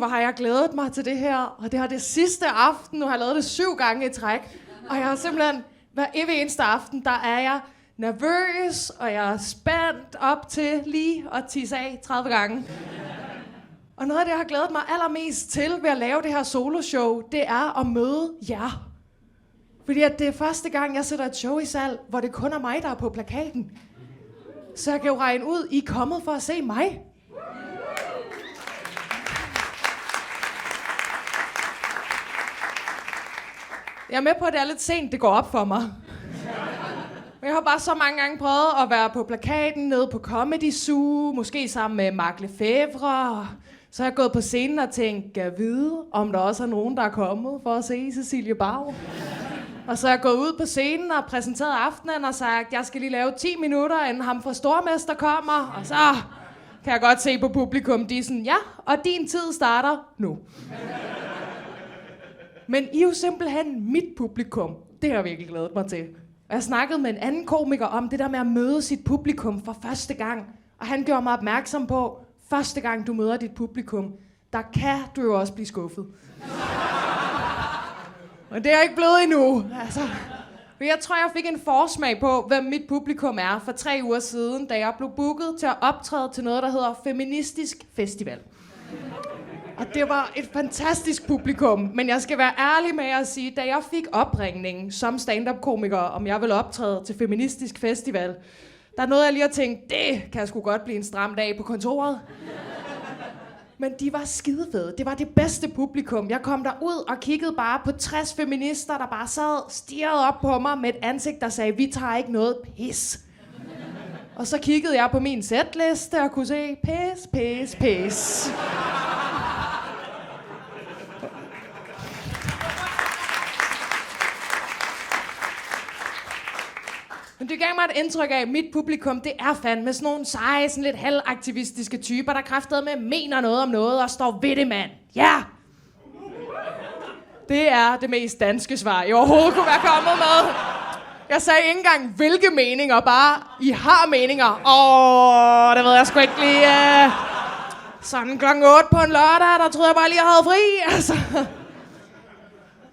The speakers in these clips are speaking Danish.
hvor har jeg glædet mig til det her. Og det har det sidste aften. Nu har jeg lavet det 7 gange i træk. Og jeg har simpelthen, hver evig eneste aften, der er jeg nervøs, og jeg er spændt op til lige at tisse af 30 gange. Og noget af det, jeg har glædet mig allermest til ved at lave det her soloshow, det er at møde jer. Fordi at det er første gang, jeg sætter et show i salg, hvor det kun er mig, der er på plakaten. Så jeg kan jo regne ud, I er kommet for at se mig. Jeg er med på, at det er lidt sent, det går op for mig. Men jeg har bare så mange gange prøvet at være på plakaten, nede på Comedy Zoo, måske sammen med Mark Lefebvre. Så har jeg gået på scenen og tænkt, kan jeg vide, om der også er nogen, der er kommet for at se Cecilie Bag. Og så er jeg gået ud på scenen og præsenteret aftenen og sagt, at jeg skal lige lave 10 minutter, inden ham fra Stormester kommer. Og så kan jeg godt se på publikum, de er sådan, ja, og din tid starter nu. Men I er jo simpelthen mit publikum. Det har jeg virkelig glædet mig til. Og jeg snakkede med en anden komiker om det der med at møde sit publikum for første gang. Og han gjorde mig opmærksom på, første gang du møder dit publikum, der kan du jo også blive skuffet. Og det er ikke blevet endnu. Altså, jeg tror, jeg fik en forsmag på, hvem mit publikum er for 3 uger siden, da jeg blev booket til at optræde til noget, der hedder Feministisk Festival. Og det var et fantastisk publikum, men jeg skal være ærlig med at sige, da jeg fik opringningen som stand-up-komiker, om jeg ville optræde til Feministisk Festival, der nåede jeg lige at tænke, det kan sgu godt blive en stram dag på kontoret. Men de var skidefede. Det var det bedste publikum. Jeg kom derud og kiggede bare på 60 feminister, der bare sad stirrede op på mig med et ansigt, der sagde, vi tager ikke noget pis. Og så kiggede jeg på min setliste og kunne se, pis, pis, pis. Men det gav mig et indtryk af, at mit publikum, det er fandme sådan nogle seje, sådan lidt halvaktivistiske typer, der kraftedeme mener noget om noget og står ved det, mand. Ja! Det er det mest danske svar, jeg overhovedet kunne være kommet med. Jeg sagde ikke engang, hvilke meninger, bare, I har meninger. Det ved jeg sgu ikke lige. Sådan klokken 8 på en lørdag, der troede jeg bare lige, jeg havde fri. Altså.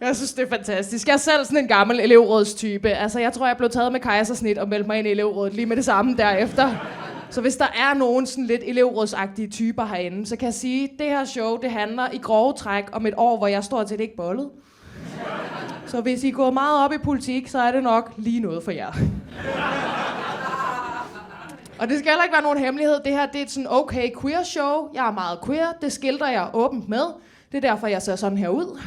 Jeg synes, det er fantastisk. Jeg er selv sådan en gammel elevrådstype. Altså, jeg tror, jeg blev taget med kejsersnit og meldte mig ind i elevrådet lige med det samme derefter. Så hvis der er nogen sådan lidt elevrådsagtige typer herinde, så kan jeg sige, at det her show, det handler i grove træk om et år, hvor jeg stort set ikke bollede. Så hvis I går meget op i politik, så er det nok lige noget for jer. Og det skal heller ikke være nogen hemmelighed. Det her, det er et sådan okay queer show. Jeg er meget queer. Det skilter jeg åbent med. Det er derfor, jeg ser sådan her ud.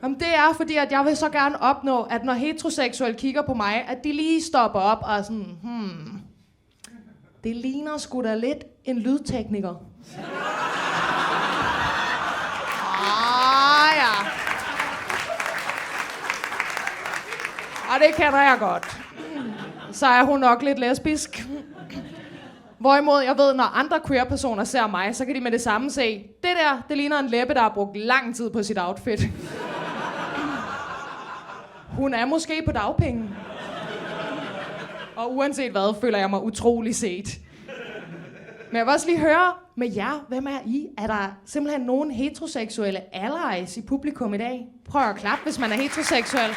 Jamen, det er fordi, at jeg vil så gerne opnå, at når heteroseksuelle kigger på mig, at de lige stopper op og sådan, det ligner sgu da lidt en lydtekniker. Ja. Og det kender jeg godt. Så er hun nok lidt lesbisk. Hvorimod jeg ved, når andre queer-personer ser mig, så kan de med det samme se, det der, det ligner en læbe, der har brugt lang tid på sit outfit. Hun er måske på dagpenge. Og uanset hvad, føler jeg mig utrolig set. Men jeg vil også lige høre med jer, hvem er I? Er der simpelthen nogen heteroseksuelle allies i publikum i dag? Prøv at klappe, hvis man er heteroseksuel.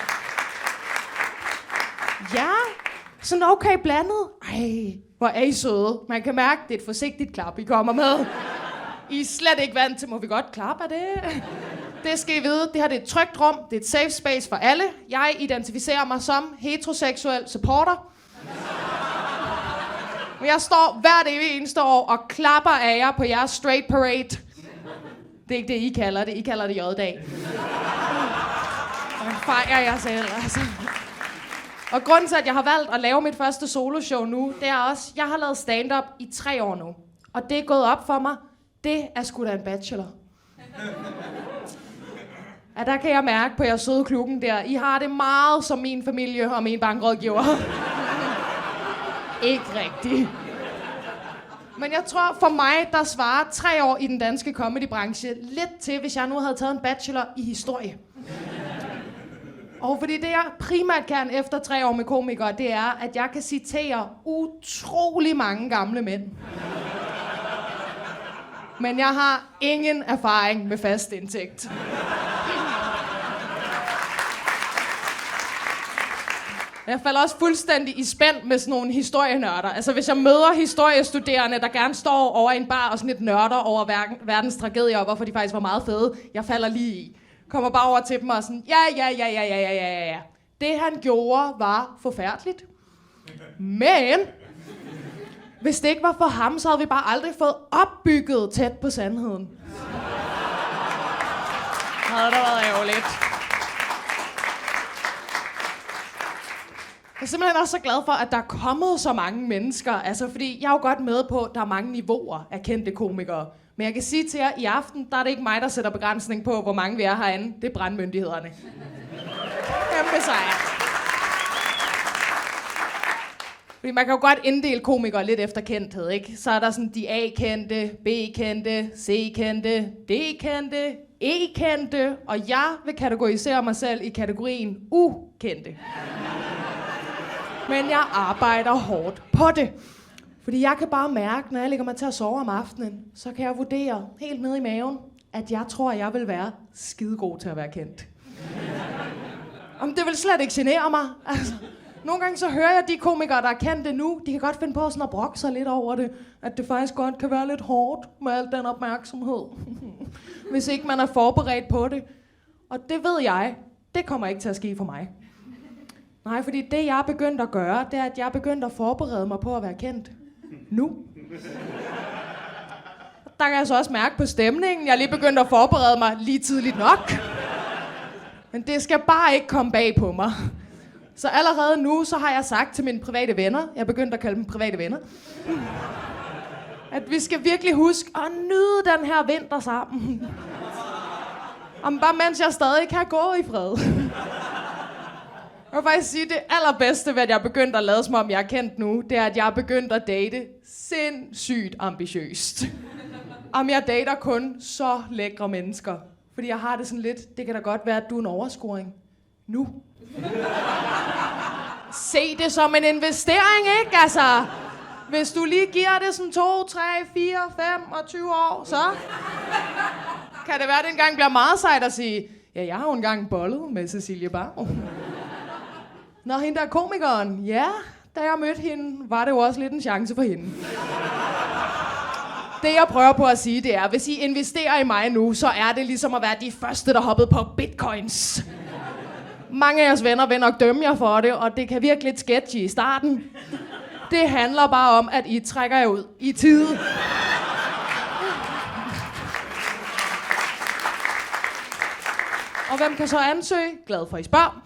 Ja, sådan okay blandet. Ej, hvor er I søde. Man kan mærke, det er et forsigtigt klap, I kommer med. I er slet ikke vant til, må vi godt klappe af det? Det skal I vide. Det her det er et trygt rum. Det er et safe space for alle. Jeg identificerer mig som heteroseksuel supporter. Men jeg står hvert eneste år og klapper af jer på jeres straight parade. Det er ikke det, I kalder det. I kalder det J-dag. Og fejrer jeg selv, altså. Og grunden til, at jeg har valgt at lave mit første soloshow nu, det er også, jeg har lavet stand-up i 3 år nu. Og det er gået op for mig. Det er sgu da en bachelor. Ja, der kan jeg mærke på jeres søde klukken der. I har det meget som min familie og min bankrådgiver. Ikke rigtigt. Men jeg tror for mig, der svarer 3 år i den danske comedybranche lidt til, hvis jeg nu havde taget en bachelor i historie. Og fordi det, jeg primært kan efter 3 år med komikere, det er, at jeg kan citere utrolig mange gamle mænd. Men jeg har ingen erfaring med fast indtægt. Jeg falder også fuldstændig i spænd med sådan nogle historienørder. Altså hvis jeg møder historiestuderende, der gerne står over en bar og sådan lidt nørder over verdens tragedier, og hvorfor de faktisk var meget fede, jeg falder lige i. Kommer bare over til dem og sådan, ja. Det han gjorde var forfærdeligt. Men hvis det ikke var for ham, så havde vi bare aldrig fået opbygget tæt på sandheden. Havde det været ærgerligt. Jeg er simpelthen også så glad for, at der er kommet så mange mennesker. Altså, fordi jeg er jo godt med på, at der er mange niveauer af kendte komikere. Men jeg kan sige til jer, i aften, der er det ikke mig, der sætter begrænsning på, hvor mange vi er herinde. Det er brandmyndighederne. Kæmpe sejr. Fordi man kan jo godt inddele komikere lidt efter kendthed, ikke? Så er der sådan de A-kendte, B-kendte, C-kendte, D-kendte, E-kendte, og jeg vil kategorisere mig selv i kategorien ukendte. Men jeg arbejder hårdt på det. Fordi jeg kan bare mærke, når jeg ligger mig til at sove om aftenen, så kan jeg vurdere helt ned i maven, at jeg tror, jeg vil være skidegod til at være kendt. Om det vil slet ikke genere mig. Altså, nogle gange så hører jeg de komikere, der er kendte nu, de kan godt finde på sådan at brokke sig lidt over det. At det faktisk godt kan være lidt hårdt med al den opmærksomhed. Hvis ikke man er forberedt på det. Og det ved jeg, det kommer ikke til at ske for mig. Nej, fordi det jeg er begyndt at gøre, det er, at jeg er begyndt at forberede mig på at være kendt. Nu. Der kan jeg så også mærke på stemningen. Jeg er lige begyndt at forberede mig lige tidligt nok. Men det skal bare ikke komme bag på mig. Så allerede nu, så har jeg sagt til mine private venner, jeg er begyndt at kalde dem private venner, at vi skal virkelig huske at nyde den her vinter sammen. Om bare mens jeg stadig kan gå i fred. Jeg vil faktisk sige, det allerbedste ved, at jeg er begyndt at lade som om jeg er kendt nu, det er, at jeg er begyndt at date sindssygt ambitiøst. Om jeg dater kun så lækre mennesker. Fordi jeg har det sådan lidt, det kan da godt være, at du er en overscoring. Nu. Se det som en investering, ikke? Altså, hvis du lige giver det sådan 2, 3, 4, 5 og 20 år, så kan det være, at det engang bliver meget sejt at sige, ja, jeg har jo engang bollet med Cecilie Bang. Nå, hende der komikeren, ja, da jeg mødte hende, var det jo også lidt en chance for hende. Det jeg prøver på at sige, det er, hvis I investerer i mig nu, så er det ligesom at være de første, der hoppede på bitcoins. Mange af jeres venner vil nok dømme jer for det, og det kan virke lidt sketchy i starten. Det handler bare om, at I trækker jer ud i tide. Og hvem kan så ansøge? Glad for, I spørger.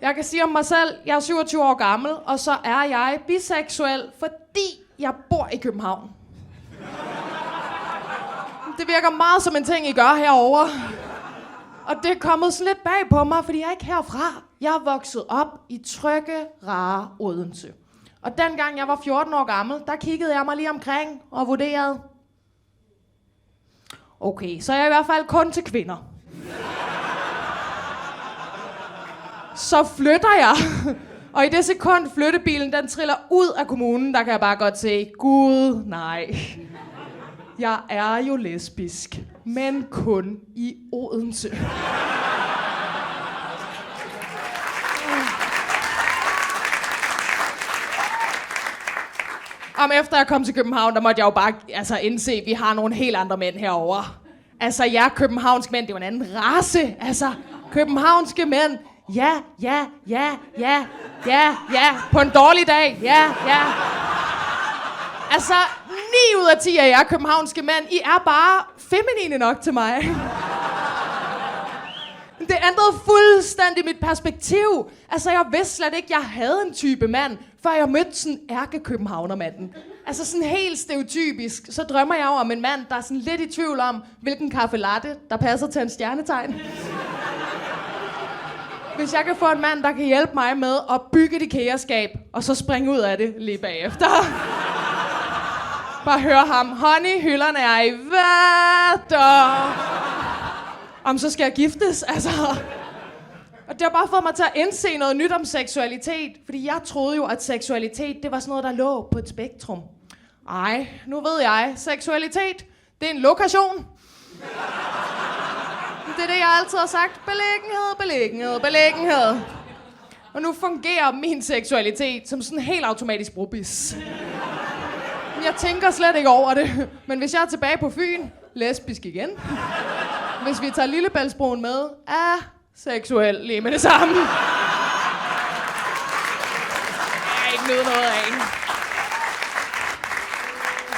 Jeg kan sige om mig selv, jeg er 27 år gammel, og så er jeg biseksuel, fordi jeg bor i København. Det virker meget som en ting, I gør herovre. Og det er kommet sådan lidt bag på mig, fordi jeg er ikke herfra. Jeg er vokset op i trygge, rare Odense. Og dengang jeg var 14 år gammel, der kiggede jeg mig lige omkring og vurderede. Okay, så er jeg i hvert fald kun til kvinder. Så flytter jeg. Og i det sekund flyttebilen, den triller ud af kommunen, der kan jeg bare godt se, Gud, nej. Jeg er jo lesbisk, men kun i Odense. Om efter jeg kom til København, der måtte jeg jo bare indse, at vi har nogle helt andre mænd herovre. Altså, jer københavnske mænd, det er jo en anden race. Altså, københavnske mænd, ja. På en dårlig dag, ja. Altså, 9 ud af 10 af jer københavnske mænd, I er bare feminine nok til mig. Det ændrede fuldstændig mit perspektiv. Altså, jeg vidste slet ikke, jeg havde en type mand, før jeg mødte sådan ærke-københavnermanden. Altså, sådan helt stereotypisk, så drømmer jeg jo om en mand, der er sådan lidt i tvivl om, hvilken kaffe latte, der passer til en stjernetegn. Hvis jeg kan få en mand, der kan hjælpe mig med at bygge et IKEA-skab, og så springe ud af det lige bagefter. Bare høre ham. Honey, hylderne er i vatter. Om så skal jeg giftes, altså. Og det har bare fået mig til at indse noget nyt om seksualitet. Fordi jeg troede jo, at seksualitet, det var sådan noget, der lå på et spektrum. Ej, nu ved jeg. Seksualitet, Det er en lokation. Det er det, jeg altid har sagt. Beliggenhed, beliggenhed, beliggenhed. Og nu fungerer min seksualitet som sådan en helt automatisk brobis. Jeg tænker slet ikke over det. Men hvis jeg er tilbage på Fyn, lesbisk igen. Hvis vi tager Lillebæltsbroen med, er seksuel lige med det samme. Jeg ikke nyde noget af.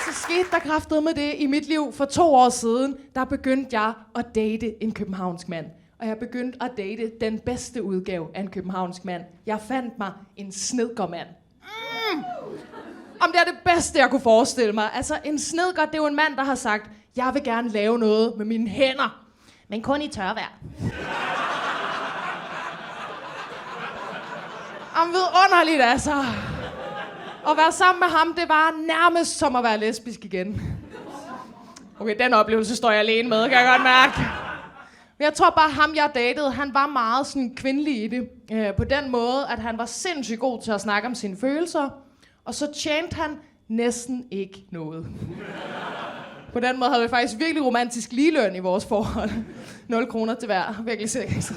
Så skete der kraftedeme med det i mit liv for 2 år siden. Der begyndte jeg at date en københavnsk mand. Og jeg begyndte at date den bedste udgave af en københavnsk mand. Jeg fandt mig en snedkermand. Om det er det bedste, jeg kunne forestille mig. Altså, en snedker, det er jo en mand, der har sagt, jeg vil gerne lave noget med mine hænder. Men kun i tørvejr. Om vidunderligt, altså. At være sammen med ham, det var nærmest som at være lesbisk igen. Okay, den oplevelse står jeg alene med, kan jeg godt mærke. Men jeg tror bare, ham jeg datede, han var meget sådan kvindelig i det. På den måde, at han var sindssygt god til at snakke om sine følelser. Og så tjente han næsten ikke noget. På den måde havde vi faktisk virkelig romantisk ligeløn i vores forhold. 0 kroner til hver. Virkelig sikkert.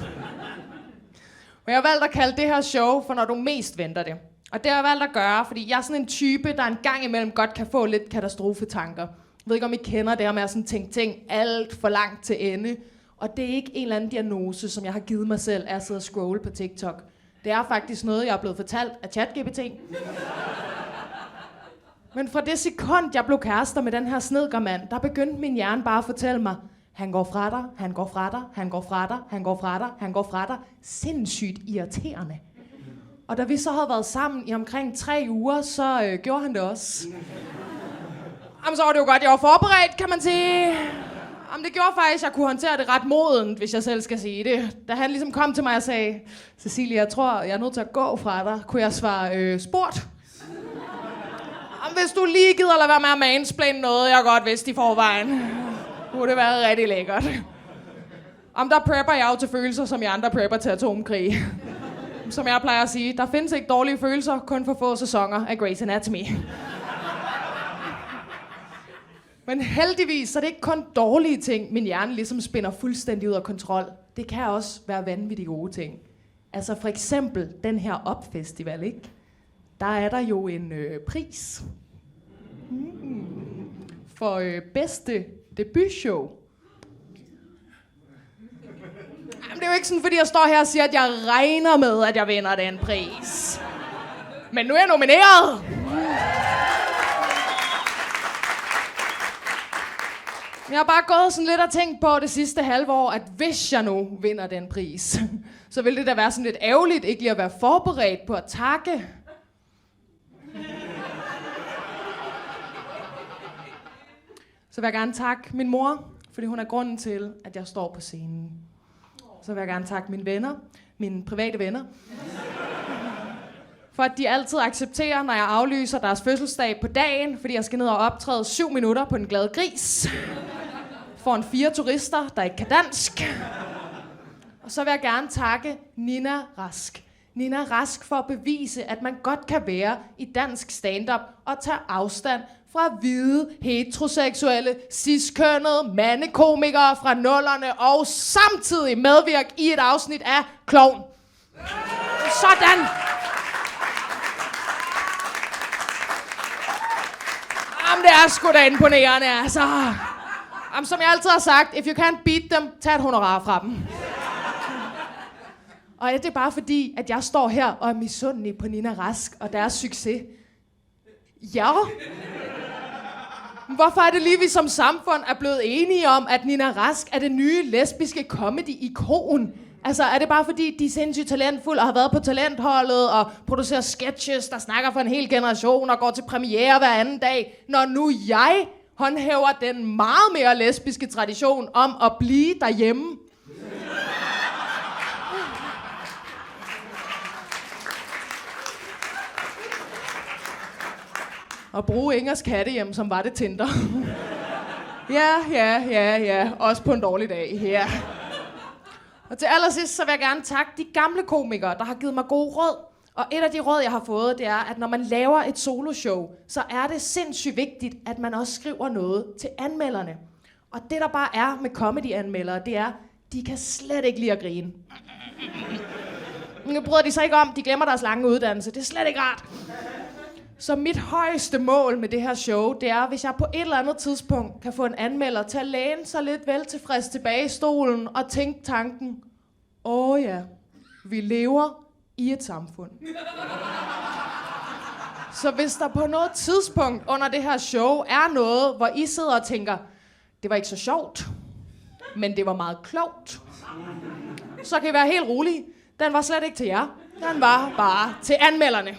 Og jeg har valgt at kalde det her show for når du mest venter det. Og det har jeg valgt at gøre, fordi jeg er sådan en type, der en gang imellem godt kan få lidt katastrofetanker. Jeg ved ikke, om I kender det her med at sådan tænke ting alt for langt til ende. Og det er ikke en eller anden diagnose, som jeg har givet mig selv af at sidde og scrolle på TikTok. Det er faktisk noget, jeg er blevet fortalt af ChatGPT. Men fra det sekund, jeg blev kærester med den her snedkermand, der begyndte min hjerne bare at fortælle mig, han går fra dig, han går fra dig, han går fra dig, han går fra dig, han går fra dig. Sindssygt irriterende. Og da vi så havde været sammen i omkring 3 uger, så gjorde han det også. Jamen, så var det jo godt, jeg var forberedt, kan man sige. Jamen, det gjorde faktisk, at jeg kunne håndtere det ret modent, hvis jeg selv skal sige det. Da han ligesom kom til mig og sagde, Cecilie, jeg tror, jeg er nødt til at gå fra dig. Kunne jeg svare, spurgt? Jamen, hvis du lige gider lade være med at mansplaine noget, jeg godt vidste i forvejen. Kunne det være rigtig lækkert. Jamen, der prepper jeg jo til følelser, som jeg andre prepper til atomkrig. Som jeg plejer at sige, der findes ikke dårlige følelser, kun for få sæsoner af Grey's Anatomy. Men heldigvis så er det ikke kun dårlige ting, min hjerne ligesom spinder fuldstændig ud af kontrol. Det kan også være vanvittigt gode ting. Altså for eksempel den her Op-festival, ikke? Der er der jo en pris for bedste debutshow. Jamen, det er jo ikke sådan, fordi jeg står her og siger, at jeg regner med, at jeg vinder den pris. Men nu er jeg nomineret. Jeg har bare gået sådan lidt og tænkt på det sidste halve år, at hvis jeg nu vinder den pris, så ville det da være sådan lidt ærgerligt ikke lige at være forberedt på at takke. Så vil jeg gerne takke min mor, fordi hun er grunden til, at jeg står på scenen. Så vil jeg gerne takke mine venner, mine private venner, for at de altid accepterer, når jeg aflyser deres fødselsdag på dagen, fordi jeg skal ned og optræde 7 minutter på Den Glade Gris. Foran 4 turister, der ikke kan dansk. Og så vil jeg gerne takke Nina Rask. Nina Rask for at bevise, at man godt kan være i dansk stand-up og tage afstand fra hvide, heteroseksuelle, cis-kønnede mandekomikere fra 00'erne og samtidig medvirke i et afsnit af Klovn. Sådan! Jamen, det er sgu da imponerende, altså. Jamen, som jeg altid har sagt, if you can't beat them, tag et honorar fra dem. Og det er bare fordi, at jeg står her og er misundelig på Nina Rask og deres succes. Ja. Hvorfor er det lige, vi som samfund er blevet enige om, at Nina Rask er det nye lesbiske comedy-ikon? Altså, er det bare fordi, de er sindssygt talentfulde og har været på talentholdet og producerer sketches, der snakker for en hel generation og går til premiere hver anden dag, når nu jeg håndhæver den meget mere lesbiske tradition om at blive derhjemme? Og bruge Ingers kattehjem, som var det Tinder. Ja. Også på en dårlig dag, ja. Og til allersidst, så vil jeg gerne takke de gamle komikere, der har givet mig gode råd. Og et af de råd, jeg har fået, det er, at når man laver et soloshow, så er det sindssygt vigtigt, at man også skriver noget til anmelderne. Og det der bare er med comedy-anmeldere, det er, de kan slet ikke lide at grine. Nu bryder de sig ikke om, de glemmer deres lange uddannelse. Det er slet ikke rart. Så mit højeste mål med det her show, det er, hvis jeg på et eller andet tidspunkt kan få en anmelder til at læne sig lidt vel tilfreds tilbage i stolen og tænke tanken, ja, vi lever i et samfund. Så hvis der på noget tidspunkt under det her show er noget, hvor I sidder og tænker, det var ikke så sjovt, men det var meget klogt, så kan I være helt rolige. Den var slet ikke til jer. Den var bare til anmelderne.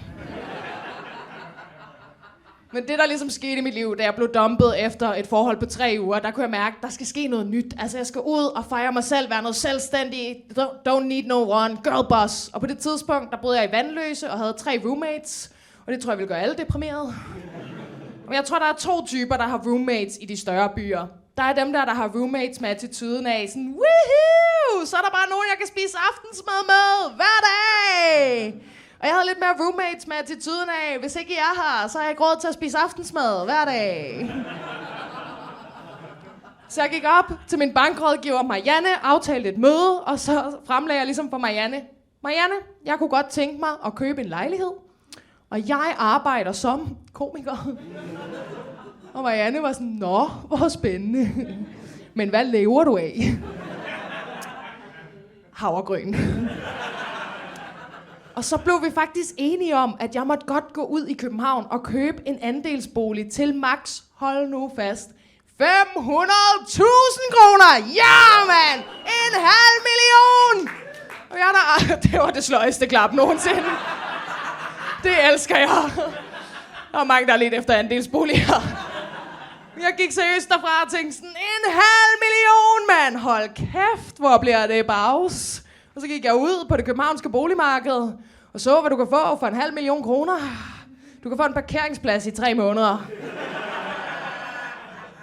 Men det, der ligesom skete i mit liv, da jeg blev dumpet efter et forhold på 3 uger, der kunne jeg mærke, der skal ske noget nyt. Altså, jeg skal ud og fejre mig selv, være noget selvstændig. Don't need no one. Girl boss. Og på det tidspunkt, der boede jeg i Vanløse og havde 3 roommates. Og det tror jeg ville gøre alle deprimerede. Men jeg tror, der er 2 typer, der har roommates i de større byer. Der er dem der har roommates med attituden af sådan, woohoo! Så er der bare nogen, jeg kan spise aftensmad med hver dag! Og jeg havde lidt mere roommates med attituden af, hvis ikke I er her, så har jeg ikke råd til at spise aftensmad hver dag. Så jeg gik op til min bankrådgiver Marianne, aftalte et møde, og så fremlagde jeg ligesom for Marianne, jeg kunne godt tænke mig at købe en lejlighed, og jeg arbejder som komiker. Og Marianne var sådan, nå, hvor spændende. Men hvad lever du af? Havregryn. Og så blev vi faktisk enige om, at jeg måtte godt gå ud i København og købe en andelsbolig til max, hold nu fast, 500.000 kroner! Ja, mand! 500.000! Og jeg det var det sløjeste klap nogensinde. Det elsker jeg. Der er mange, der er lidt efter andelsboliger. Jeg gik seriøst derfra og tænkte sådan, 500.000, mand! Hold kæft, hvor bliver det bags. Og så gik jeg ud på det københavnske boligmarked og så, hvad du kan få for 500.000 kroner. Du kan få en parkeringsplads i 3 måneder.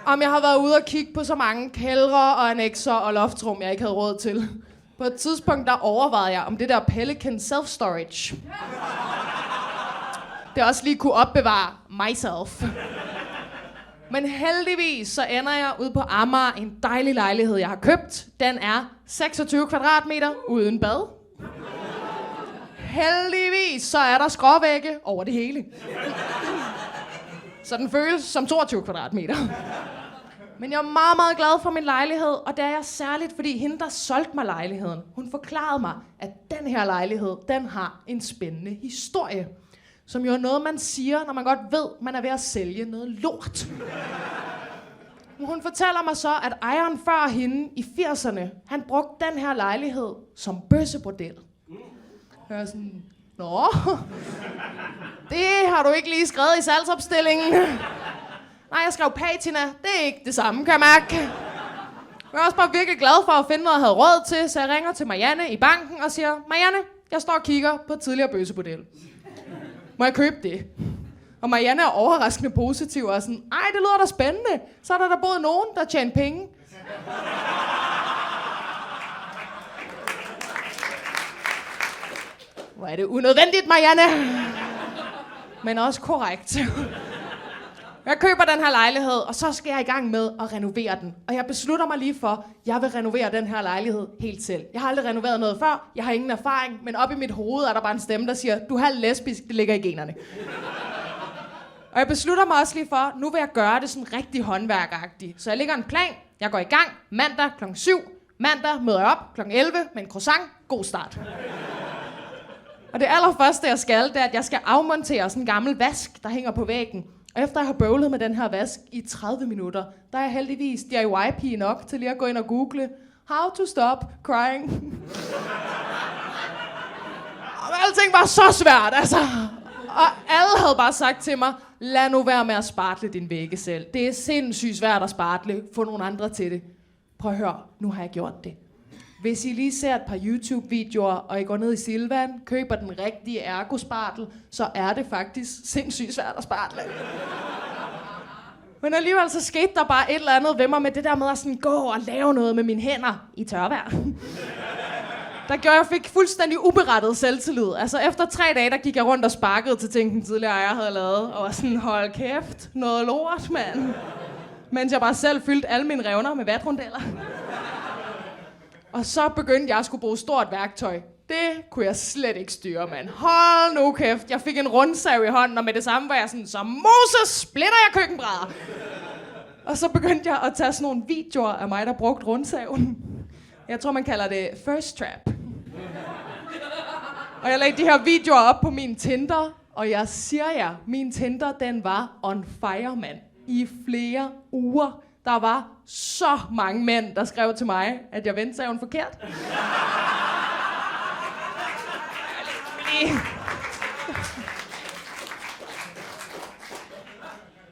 Om jeg har været ude og kigge på så mange kældre og annexer og loftrum, jeg ikke havde råd til. På et tidspunkt, der overvejede jeg, om det der Pelican Self-Storage, det også lige kunne opbevare myself. Men heldigvis så ender jeg ude på Amager, en dejlig lejlighed, jeg har købt. Den er 26 kvadratmeter uden bad. Heldigvis så er der skråvægge over det hele. Så den føles som 22 kvadratmeter. Men jeg er meget, meget glad for min lejlighed, og det er jeg særligt, fordi hende, der solgte mig lejligheden, hun forklarede mig, at den her lejlighed, den har en spændende historie. Som jo er noget, man siger, når man godt ved, man er ved at sælge noget lort. Hun fortæller mig så, at ejeren før hende i 80'erne, han brugte den her lejlighed som bøssebordel. Jeg er sådan, nå, det har du ikke lige skrevet i salgsopstillingen. Nej, jeg skrev patina, det er ikke det samme, kan jeg mærke. Jeg er også bare virkelig glad for at finde noget, jeg havde råd til, så jeg ringer til Marianne i banken og siger, Marianne, jeg står og kigger på et tidligere bøssebordel. Må jeg købe det? Og Marianne er overraskende positiv og sådan, ej, det lyder da spændende. Så er der både nogen, der tjener penge. Hvor er det unødvendigt, Marianne. Men også korrekt. Jeg køber den her lejlighed, og så skal jeg i gang med at renovere den. Og jeg beslutter mig lige for, at jeg vil renovere den her lejlighed helt selv. Jeg har aldrig renoveret noget før, jeg har ingen erfaring, men op i mit hoved er der bare en stemme, der siger, du er halv lesbisk, det ligger i generne. Og jeg beslutter mig også lige for, nu vil jeg gøre det sådan rigtig håndværkeragtigt. Så jeg lægger en plan, jeg går i gang mandag kl. 7. Mandag møder jeg op kl. 11 med en croissant. God start. Og det allerførste, jeg skal, det er, at jeg skal afmontere sådan en gammel vask, der hænger på væggen. Og efter jeg har bøvlet med den her vask i 30 minutter, der er jeg heldigvis DIY-pige nok til lige at gå ind og google How to stop crying. Og alting var så svært, altså. Og alle havde bare sagt til mig, lad nu være med at spartle din vægge selv. Det er sindssygt svært at spartle. Få nogle andre til det. Prøv at høre, nu har jeg gjort det. Hvis I lige ser et par YouTube-videoer, og I går ned i Silvan, køber den rigtige ergospartel, så er det faktisk sindssygt svært at spartle. Men alligevel så skete der bare et eller andet ved mig med det der med at sådan gå og lave noget med mine hænder i tørvejr. Der gjorde, jeg fik fuldstændig uberettet selvtillid. Altså efter 3 dage, der gik jeg rundt og sparkede til ting, den tidligere ejer havde lavet, og var sådan, hold kæft, noget lort, mand. mens jeg bare selv fyldte alle mine revner med vatrundeller. Og så begyndte jeg at skulle bruge stort værktøj. Det kunne jeg slet ikke styre, mand. Hold nu kæft. Jeg fik en rundsav i hånden, og med det samme var jeg sådan, så Moses, splitter jeg køkkenbrædder. Og så begyndte jeg at tage sådan nogle videoer af mig, der brugte rundsaven. Jeg tror, man kalder det first trap. Og jeg lagde de her videoer op på min Tinder, og jeg siger jer, min Tinder, den var on fire, mand. I flere uger. Der var så mange mænd, der skrev til mig, at jeg vendte saven forkert.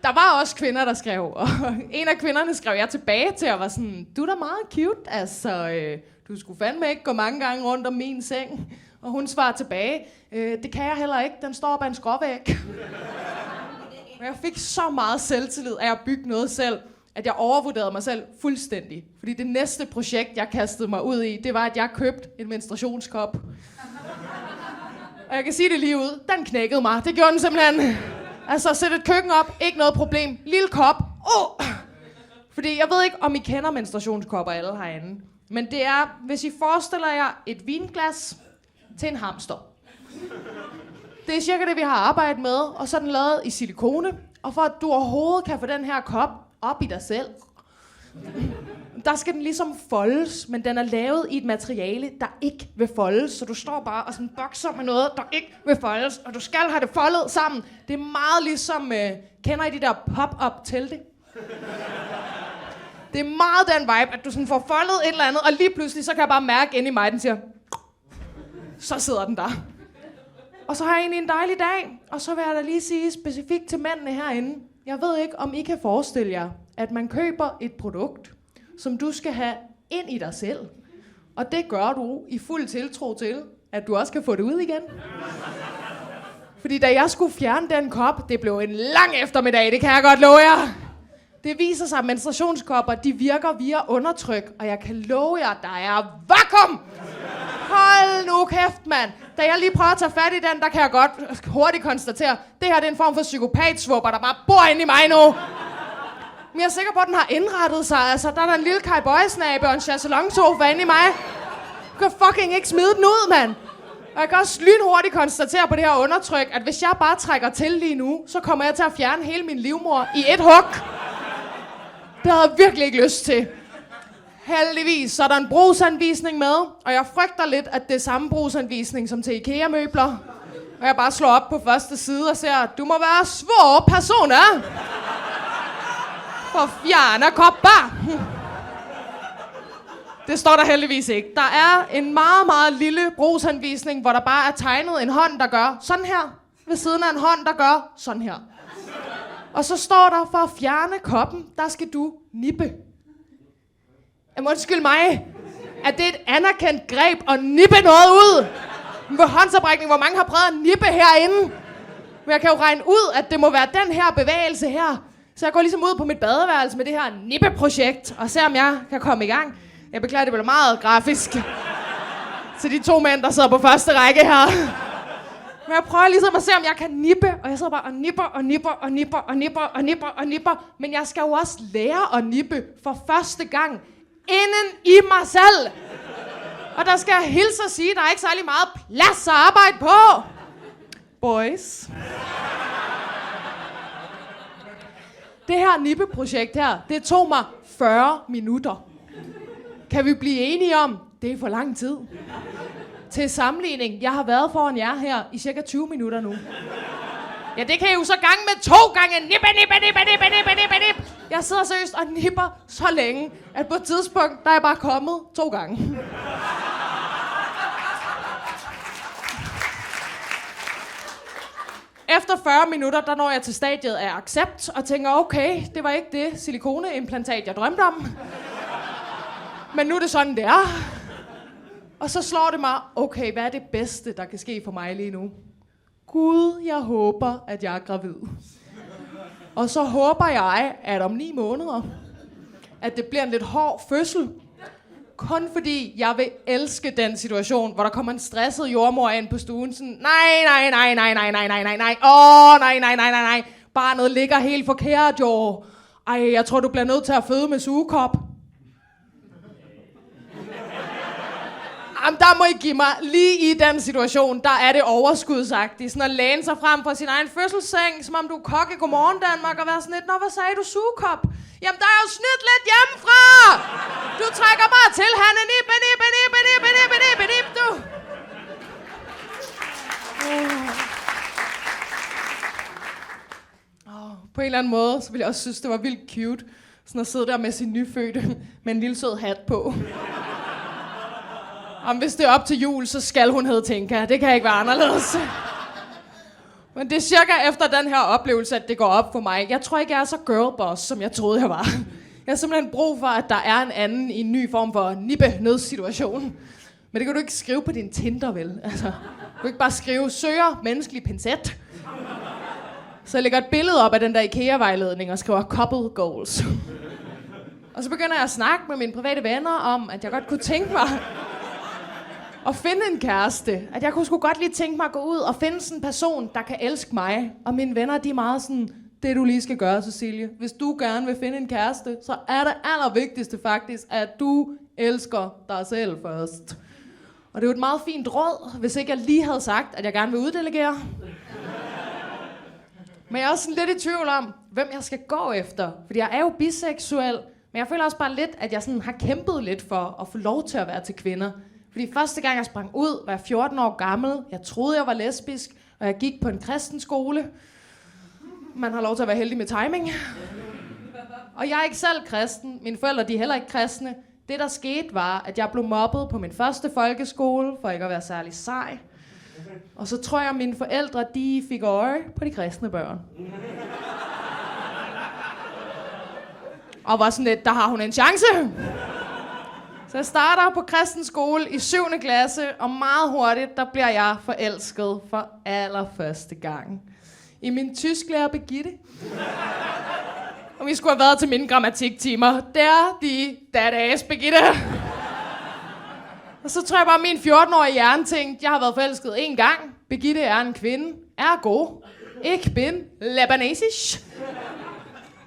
Der var også kvinder, der skrev, og en af kvinderne skrev jeg tilbage til, og var sådan, du er da meget cute, altså, du skulle fandme ikke gå mange gange rundt om min seng. Og hun svarede tilbage, det kan jeg heller ikke, den står bag en skråvæg. Og jeg fik så meget selvtillid af at bygge noget selv, at jeg overvurderede mig selv fuldstændig. Fordi det næste projekt, jeg kastede mig ud i, det var, at jeg købte en menstruationskop. Og jeg kan sige det lige ud, den knækkede mig. Det gjorde den simpelthen. Altså, sætte et køkken op, ikke noget problem. Lille kop. Fordi jeg ved ikke, om I kender menstruationskopper alle herinde. Men det er, hvis I forestiller jer et vinglas til en hamster. Det er cirka det, vi har arbejdet med, og så er den lavet i silikone. Og for at du overhovedet kan få den her kop op i dig selv, der skal den ligesom foldes, men den er lavet i et materiale, der ikke vil foldes. Så du står bare og sådan bokser med noget, der ikke vil foldes, og du skal have det foldet sammen. Det er meget ligesom, kender I de der pop-up telte? Det er meget den vibe, at du sådan får foldet et eller andet, og lige pludselig, så kan jeg bare mærke inde i mig, den siger, så sidder den der. Og så har jeg egentlig en dejlig dag, og så vil jeg da lige sige specifikt til mændene herinde, jeg ved ikke, om I kan forestille jer, at man køber et produkt, som du skal have ind i dig selv. Og det gør du i fuld tiltro til, at du også kan få det ud igen. Fordi da jeg skulle fjerne den kop, det blev en lang eftermiddag, det kan jeg godt love jer. Det viser sig, at menstruationskopper, de virker via undertryk, og jeg kan love jer, der er vakuum! Hold nu kæft, mand. Da jeg lige prøver at tage fat i den, der kan jeg godt hurtigt konstatere, det her det er en form for psykopatsvupper, der bare bor inde i mig nu. Men jeg er sikker på, at den har indrettet sig. Altså, der er der en lille Kai Boy-snabe og en chaiselong-sofa inde i mig. Du kan fucking ikke smide den ud, mand. Og jeg kan også lynhurtigt konstatere på det her undertryk, at hvis jeg bare trækker til lige nu, så kommer jeg til at fjerne hele min livmor i et hug. Det havde jeg virkelig ikke lyst til. Heldigvis, så er der en brugsanvisning med, og jeg frygter lidt, at det er samme brugsanvisning som til IKEA-møbler. Og jeg bare slår op på første side og ser, du må være svår personer. For fjerne kopper. Det står der heldigvis ikke. Der er en meget, meget lille brugsanvisning, hvor der bare er tegnet en hånd, der gør sådan her. Ved siden af en hånd, der gør sådan her. Og så står der, for at fjerne koppen, der skal du nippe. Jamen undskyld mig, at det er et anerkendt greb at nippe noget ud. Med håndsoprækning, hvor mange har prøvet at nippe herinde. Men jeg kan jo regne ud, at det må være den her bevægelse her. Så jeg går ligesom ud på mit badeværelse med det her nippeprojekt, og ser om jeg kan komme i gang. Jeg beklager, det bliver meget grafisk. Til de to mænd, der sidder på første række her. Men jeg prøver ligesom at se, om jeg kan nippe. Og jeg sidder bare og nipper og nipper og nipper og nipper og nipper og nipper. Men jeg skal jo også lære at nippe for første gang inden i mig selv. Og der skal jeg hilse at sige, at der er ikke særlig meget plads at arbejde på. Boys. Det her nippeprojekt her, det tog mig 40 minutter. Kan vi blive enige om, det er for lang tid? Til sammenligning, jeg har været foran jer her i cirka 20 minutter nu. Ja, det kan I jo så gange med 2 gange nippe, nippe, nippe, nippe, nippe, nippe, nippe. Jeg sidder seriøst og nipper så længe, at på et tidspunkt, der er jeg bare kommet 2 gange. Efter 40 minutter, der når jeg til stadiet af accept og tænker, okay, det var ikke det silikoneimplantat, jeg drømte om. Men nu er det sådan, det er. Og så slår det mig, okay, hvad er det bedste, der kan ske for mig lige nu? Gud, jeg håber, at jeg er gravid. Og så håber jeg, at om 9 måneder, at det bliver en lidt hård fødsel. Kun fordi jeg vil elske den situation, hvor der kommer en stresset jordmor ind på stuen. Sådan, nej. Barnet ligger helt forkert, jo. Ej, jeg tror, du bliver nødt til at føde med sugekop. Jamen, der må I give mig, lige i den situation, der er det overskudsagtigt. Sådan at læne sig frem fra sin egen fødselsseng, som om du er kok i Godmorgen Danmark, og være sådan lidt, nå, hvad sagde du, sugekop? Jamen, der er jo snydt lidt hjemmefra! Du trækker bare til, Hanne, du. På en eller anden måde, så ville jeg også synes, det var vildt cute, sådan at sidde der med sin nyfødte, med en lille sød hat på. Og hvis det er op til jul, så skal hun hedde Tinka. Det kan ikke være anderledes. Men det er cirka efter den her oplevelse, at det går op for mig. Jeg tror ikke, jeg er så girlboss, som jeg troede, jeg var. Jeg har simpelthen brug for, at der er en anden i en ny form for nippe-nødsituation. Men det kan du ikke skrive på din Tinder, vel? Altså, du kan ikke bare skrive, søger menneskelig pincet. Så jeg lægger et billede op af den der IKEA-vejledning og skriver couple goals. Og så begynder jeg at snakke med mine private venner om, at jeg godt kunne tænke mig at finde en kæreste. At jeg kunne sgu godt lige tænke mig at gå ud og finde sådan en person, der kan elske mig. Og mine venner, de er meget sådan, det du lige skal gøre, Cecilie. Hvis du gerne vil finde en kæreste, så er det allervigtigste faktisk, at du elsker dig selv først. Og det er jo et meget fint råd, hvis ikke jeg lige havde sagt, at jeg gerne vil uddelegere. Men jeg er også sådan lidt i tvivl om, hvem jeg skal gå efter. Fordi jeg er jo biseksuel, men jeg føler også bare lidt, at jeg sådan har kæmpet lidt for at få lov til at være til kvinder. Fordi første gang jeg sprang ud, var jeg 14 år gammel. Jeg troede, jeg var lesbisk, og jeg gik på en kristen skole. Man har lov til at være heldig med timing. Og jeg er ikke selv kristen. Mine forældre, de er heller ikke kristne. Det, der skete, var, at jeg blev mobbet på min første folkeskole, for ikke at være særlig sej. Og så tror jeg, at mine forældre, de fik øje på de kristne børn. Og var sådan lidt, der har hun en chance. Så jeg starter på kristen skole i 7. klasse, og meget hurtigt, der bliver jeg forelsket for allerførste gang. I min tysklærer Birgitte. Og vi skulle have været til mine grammatiktimer. Der, that ass, Birgitte. Og så tror jeg bare, min 14-årige hjerne tænkte, jeg har været forelsket en gang. Birgitte er en kvinde. Ergo. Ich bin lebanesisch.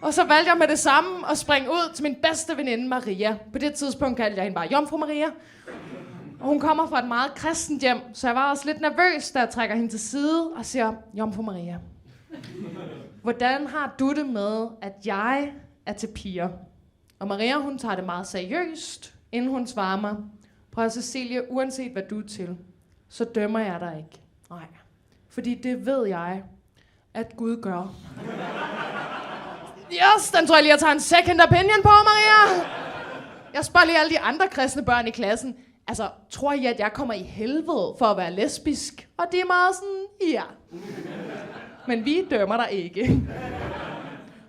Og så valgte jeg med det samme at springe ud til min bedste veninde Maria. På det tidspunkt kaldte jeg hende bare Jomfru Maria. Og hun kommer fra et meget kristent hjem, så jeg var også lidt nervøs, da jeg trækker hende til side og siger, Jomfru Maria, hvordan har du det med, at jeg er til piger? Og Maria, hun tager det meget seriøst, inden hun svarer mig, prøv Cecilie, uanset hvad du er til, så dømmer jeg dig ikke. Nej, fordi det ved jeg, at Gud gør. Yes, den tror jeg lige, jeg tager en second opinion på, Maria. Jeg spørger lige alle de andre kristne børn i klassen. Altså, tror I, at jeg kommer i helvede for at være lesbisk? Og det er meget sådan, ja. Men vi dømmer dig ikke.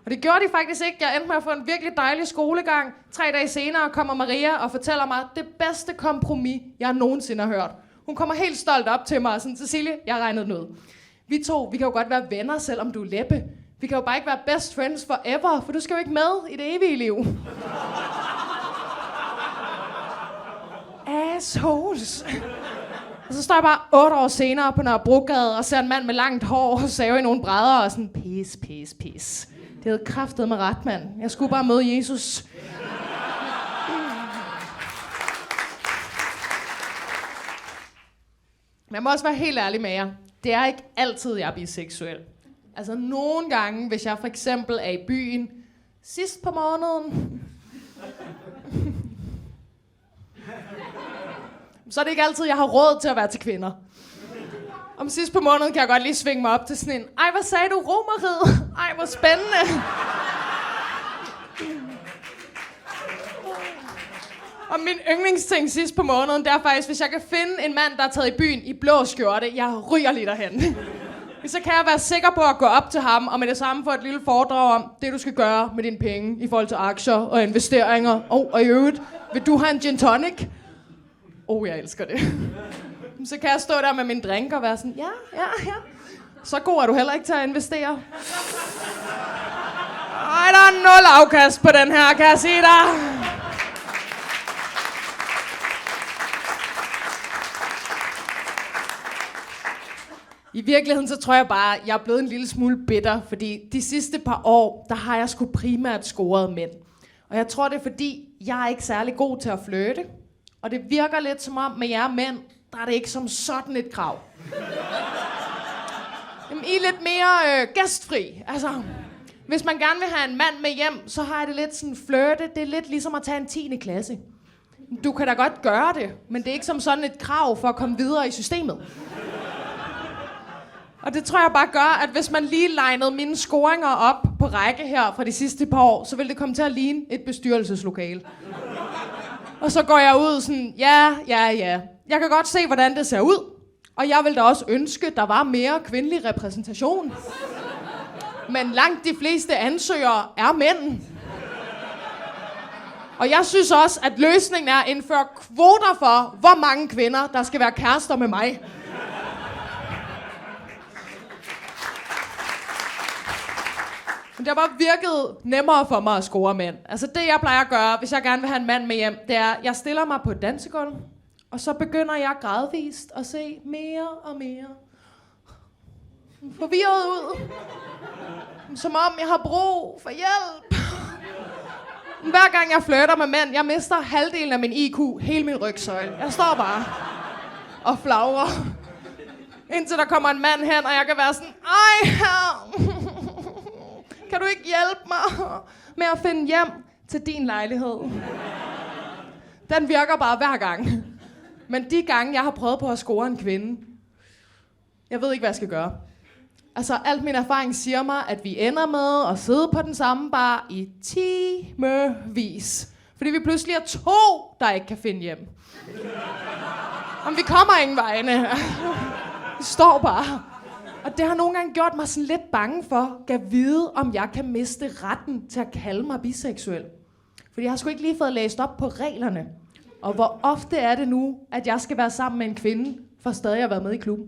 Og det gjorde de faktisk ikke. Jeg endte med at få en virkelig dejlig skolegang. 3 dage senere kommer Maria og fortæller mig, det bedste kompromis, jeg nogensinde har hørt. Hun kommer helt stolt op til mig og sådan, Cecilie, jeg har regnet den ud. Vi kan jo godt være venner, selvom du er leppe. Vi kan jo bare ikke være best friends forever, for du skal jo ikke med i det evige liv. Assholes. Og så står jeg bare 8 år senere på Nørrebrogade og ser en mand med langt hår og save i nogle brædder og sådan, pis. Det havde kraftet med ret, mand. Jeg skulle bare møde Jesus. Men jeg må også være helt ærlig med jer. Det er ikke altid, jeg er biseksuel. Altså nogle gange, hvis jeg for eksempel er i byen sidst på måneden, så er det ikke altid, jeg har råd til at være til kvinder. Om sidst på måneden kan jeg godt lige svinge mig op til sådan en, ej, hvad sagde du, Romeriet? Ej, hvor spændende. Og min yndlingsting sidst på måneden, det er faktisk, hvis jeg kan finde en mand, der er taget i byen i blå skjorte, jeg ryger lige derhen. Så kan jeg være sikker på at gå op til ham, og med det samme få et lille foredrag om det, du skal gøre med dine penge i forhold til aktier og investeringer. Og i øvrigt, vil du have en gin tonic? Jeg elsker det. Så kan jeg stå der med min drink og være sådan, ja. Så god er du heller ikke til at investere. Ej, der er 0 afkast på den her, kan jeg sige dig. I virkeligheden, så tror jeg bare, at jeg er blevet en lille smule bitter, fordi de sidste par år, der har jeg sgu primært scoret mænd. Og jeg tror, det er fordi, jeg er ikke særlig god til at flirte. Og det virker lidt som om, med jer mænd, der er det ikke som sådan et krav. Jamen, I er lidt mere gæstfri. Altså, hvis man gerne vil have en mand med hjem, så har jeg det lidt sådan flirte. Det er lidt ligesom at tage en 10. klasse. Du kan da godt gøre det, men det er ikke som sådan et krav for at komme videre i systemet. Og det tror jeg bare gør, at hvis man lige lignede mine scoringer op på række her fra de sidste par år, så vil det komme til at ligne et bestyrelseslokale. Og så går jeg ud sådan, ja. Jeg kan godt se, hvordan det ser ud. Og jeg vil da også ønske, der var mere kvindelig repræsentation. Men langt de fleste ansøgere er mænd. Og jeg synes også, at løsningen er at indføre kvoter for, hvor mange kvinder, der skal være kærester med mig. Men det har bare virket nemmere for mig at score mænd. Altså det, jeg plejer at gøre, hvis jeg gerne vil have en mand med hjem, det er, at jeg stiller mig på et dansegulv, og så begynder jeg gradvist at se mere og mere forvirret ud. Som om jeg har brug for hjælp. Hver gang jeg flirter med mænd, jeg mister halvdelen af min IQ, hele min rygsøjle. Jeg står bare og flagrer. Indtil der kommer en mand hen, og jeg kan være sådan, ej her. Kan du ikke hjælpe mig med at finde hjem til din lejlighed? Den virker bare hver gang. Men de gange, jeg har prøvet på at score en kvinde, jeg ved ikke, hvad jeg skal gøre. Altså, alt min erfaring siger mig, at vi ender med at sidde på den samme bar i timevis. Fordi vi pludselig er 2, der ikke kan finde hjem. Om vi kommer ingen vegne. Vi står bare. Og det har nogle gange gjort mig sådan lidt bange for, at vide, om jeg kan miste retten til at kalde mig biseksuel. Fordi jeg har sgu ikke lige fået læst op på reglerne. Og hvor ofte er det nu, at jeg skal være sammen med en kvinde, for stadig at være med i klubben.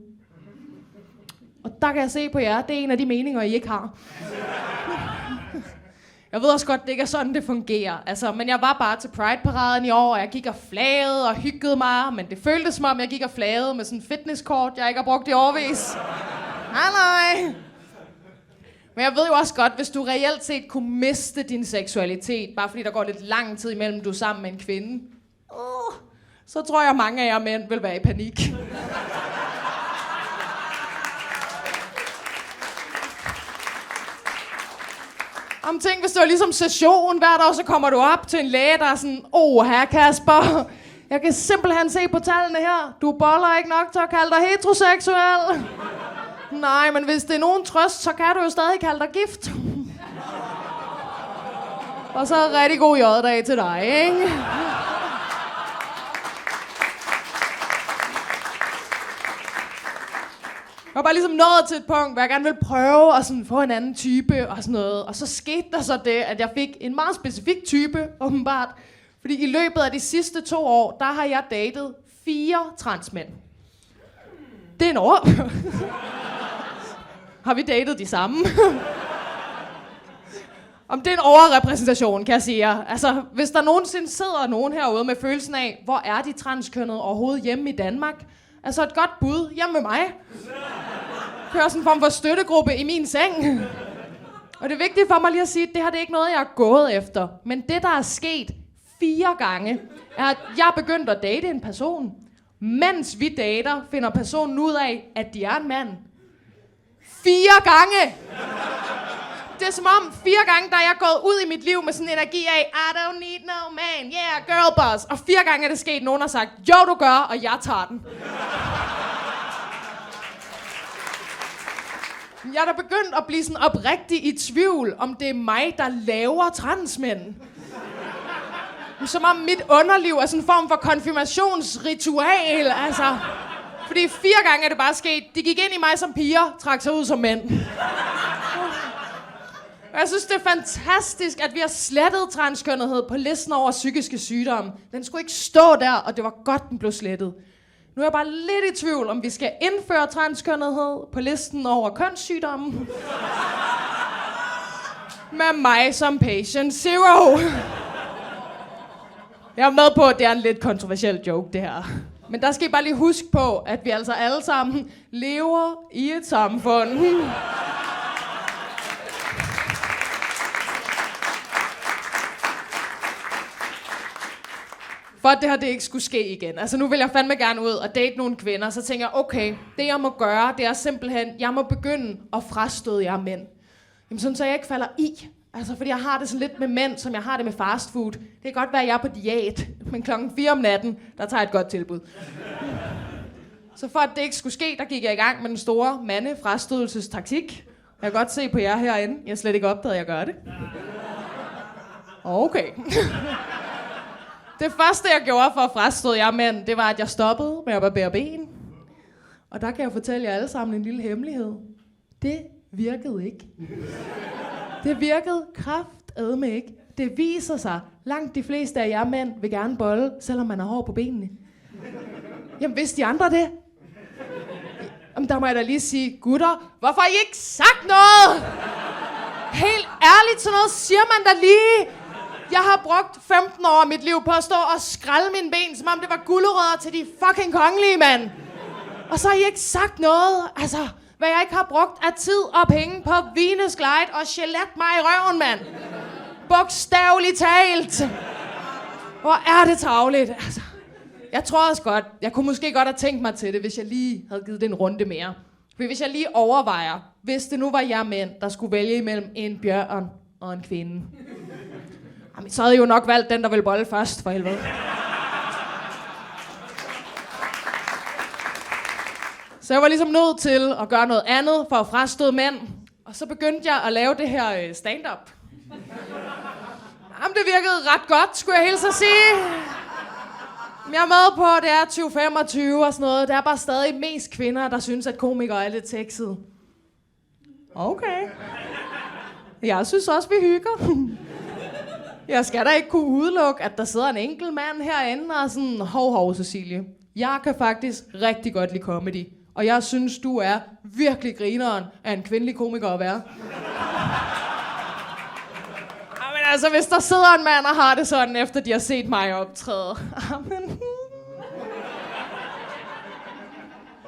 Og der kan jeg se på jer, det er en af de meninger, I ikke har. Jeg ved også godt, det ikke er sådan, det fungerer. Altså, men jeg var bare til Pride-paraden i år, og jeg gik og flagede og hyggede mig. Men det føltes som om, jeg gik og flagede med sådan en fitnesskort, jeg ikke har brugt i årevis. Nej. Men jeg ved jo også godt, hvis du reelt set kunne miste din seksualitet, bare fordi der går lidt lang tid imellem, du er sammen med en kvinde, så tror jeg, mange af jer mænd vil være i panik. Om tænk, hvis det var ligesom session hver dag, så kommer du op til en læge, der er sådan, herre Kasper, jeg kan simpelthen se på tallene her. Du boller ikke nok til at kalde dig heteroseksuel. Nej, men hvis det er nogen trøst, så kan du jo stadig kalde dig gift. Og så rigtig god jøddag til dig, ikke? Jeg var bare ligesom nået til et punkt, hvor jeg gerne ville prøve at sådan få en anden type og sådan noget. Og så skete der så det, at jeg fik en meget specifik type, åbenbart. Fordi i løbet af de sidste 2 år, der har jeg datet 4 transmænd. Det er en år. Har vi datet de samme? Om det er en overrepræsentation, kan jeg sige jer. Altså, hvis der nogensinde sidder nogen herude med følelsen af, hvor er de transkønnede overhovedet hjemme i Danmark? Altså et godt bud hjemme med mig. Kører sådan en form for støttegruppe i min seng. Og det er vigtigt for mig lige at sige, at det her det er ikke noget, jeg er gået efter. Men det, der er sket 4 gange, er, at jeg er begyndt at date en person. Mens vi dater, finder personen ud af, at de er en mand. 4 gange! Det er som om 4 gange, der er jeg gået ud i mit liv med sådan en energi af, I don't need no man, yeah, girl boss. Og 4 gange er det sket, nogen har sagt, jo du gør, og jeg tager den. Jeg er da begyndt at blive sådan oprigtig i tvivl, om det er mig, der laver transmænd. Som om mit underliv er sådan en form for konfirmationsritual, altså. Fordi 4 gange er det bare sket. De gik ind i mig som piger, trak sig ud som mænd. Jeg synes, det er fantastisk, at vi har slettet transkønnethed på listen over psykiske sygdomme. Den skulle ikke stå der, og det var godt, den blev slettet. Nu er jeg bare lidt i tvivl, om vi skal indføre transkønnethed på listen over kønssygdomme. Med mig som patient zero. Jeg er med på, at det er en lidt kontroversiel joke, det her. Men der skal I bare lige huske på, at vi altså alle sammen lever i et samfund. For at det her det ikke skulle ske igen. Altså nu vil jeg fandme gerne ud og date nogle kvinder. Så tænker jeg, okay, det jeg må gøre, det er simpelthen, jeg må begynde at frastøde jer mænd. Jamen sådan, så jeg ikke falder i. Altså fordi jeg har det sådan lidt med mænd, som jeg har det med fast food. Det kan godt være, at jeg er på diæt. Men 4:00 om natten, der tager jeg et godt tilbud. Så for at det ikke skulle ske, der gik jeg i gang med den store mandefrastødelsestaktik. Jeg kan godt se på jer herinde. Jeg har slet ikke opdaget, at jeg gør det. Okay. Det første, jeg gjorde for at frastøde jer mænd, det var, at jeg stoppede med at barbere ben. Og der kan jeg fortælle jer alle sammen en lille hemmelighed. Det virkede ikke. Det virkede kraftedme ikke. Det viser sig, langt de fleste af jer mænd vil gerne bolle, selvom man har hår på benene. Jamen, vidste de andre det? Jamen, der må jeg da lige sige, gutter, hvorfor har I ikke sagt noget? Helt ærligt, sådan noget siger man da lige. Jeg har brugt 15 år af mit liv på at stå og skralde mine ben, som om det var gulerødder til de fucking kongelige, mand. Og så har I ikke sagt noget. Altså, hvad jeg ikke har brugt af tid og penge på Venus Glide og gelat mig i røven, mand. Bogstaveligt talt. Hvor er det tarveligt. Altså, jeg tror også godt, jeg kunne måske godt have tænkt mig til det, hvis jeg lige havde givet det en runde mere. For hvis jeg lige overvejer, hvis det nu var jer mænd, der skulle vælge imellem en bjørn og en kvinde. Jamen, så havde jeg jo nok valgt den, der ville bolle først, for helvede. Så jeg var ligesom nødt til at gøre noget andet for at frastøde mænd. Og så begyndte jeg at lave det her stand-up. Jamen, det virkede ret godt, skulle jeg hilse at sige. Jeg er med på, det er 2025 og sådan noget. Det er bare stadig mest kvinder, der synes, at komikere er lidt sexede. Okay. Jeg synes også, vi hygger. Jeg skal da ikke kunne udelukke, at der sidder en enkelt mand herinde og sådan, hov, Cecilie. Jeg kan faktisk rigtig godt lide comedy. Og jeg synes, du er virkelig grineren af en kvindelig komiker at være. Jamen altså, hvis der sidder en mand og har det sådan, efter de har set mig optræde.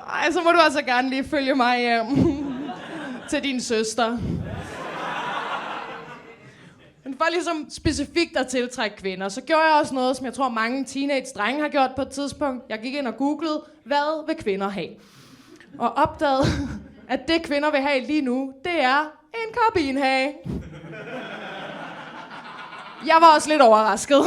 Ej, så må du altså gerne lige følge mig hjem til din søster. Men for ligesom specifikt at tiltrække kvinder, så gjorde jeg også noget, som jeg tror mange teenage-drenge har gjort på et tidspunkt. Jeg gik ind og googlede, hvad vil kvinder have? Og opdagede, at det kvinder vil have lige nu, det er en karabinhage. Jeg var også lidt overrasket.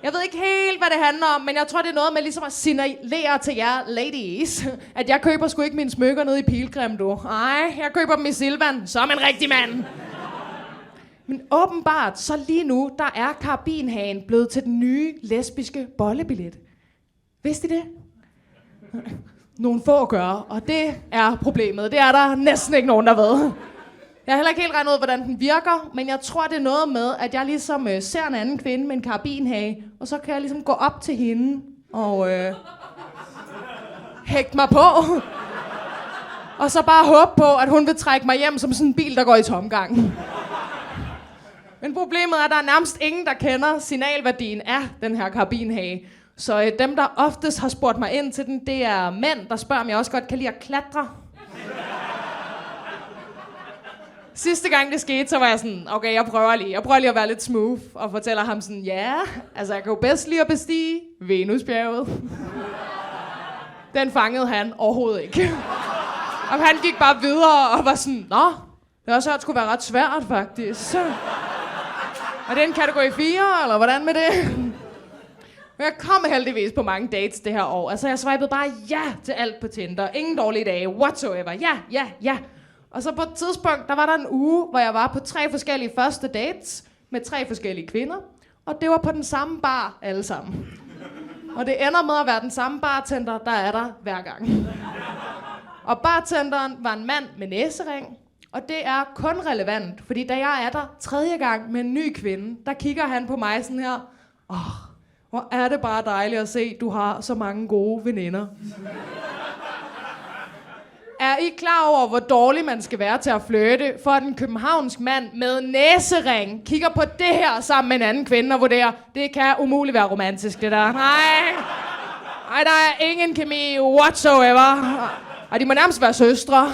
Jeg ved ikke helt, hvad det handler om, men jeg tror, det er noget med ligesom at signalere til jer ladies, at jeg køber sgu ikke mine smykker nede i Pilgrim, du. Nej, jeg køber dem i Silvan, som en rigtig mand. Men åbenbart, så lige nu, der er karabinhagen blevet til den nye lesbiske bollebillet. Vidste I det? Nogle få gør, og det er problemet. Det er der næsten ikke nogen, der ved. Jeg har heller ikke helt regnet ud, hvordan den virker, men jeg tror, det er noget med, at jeg ligesom ser en anden kvinde med en karabinhage, og så kan jeg ligesom gå op til hende og hægte mig på. Og så bare håbe på, at hun vil trække mig hjem som sådan en bil, der går i tomgang. Men problemet er, at der er nærmest ingen, der kender signalværdien af den her karabinhage. Så dem, der oftest har spurgt mig ind til den, det er mænd, der spørger, om jeg også godt kan lide at klatre. Sidste gang det skete, så var jeg sådan, okay, jeg prøver lige at være lidt smooth, og fortæller ham sådan, ja, altså jeg kan jo bedst lige at bestige Venusbjerget. Den fangede han overhovedet ikke. Og han gik bare videre og var sådan, nå, det har også hørt, skulle være ret svært faktisk. Er det en kategori 4, eller hvordan med det? Men jeg kom heldigvis på mange dates det her år. Altså jeg swipede bare ja til alt på Tinder. Ingen dårlige dage, whatsoever. Ja. Og så på et tidspunkt, der var der en uge, hvor jeg var på 3 forskellige første dates med 3 forskellige kvinder. Og det var på den samme bar alle sammen. Og det ender med at være den samme bartender, der er der hver gang. Og bartenderen var en mand med næsering. Og det er kun relevant, fordi da jeg er der 3. gang med en ny kvinde, der kigger han på mig sådan her. Hvor er det bare dejligt at se, du har så mange gode veninder. Er I klar over, hvor dårlig man skal være til at flirte, for at en københavnsk mand med næsering kigger på det her sammen med en anden kvinde og vurderer, det kan umuligt være romantisk, det der. Ej, der er ingen kemi whatsoever. Og de må nærmest være søstre.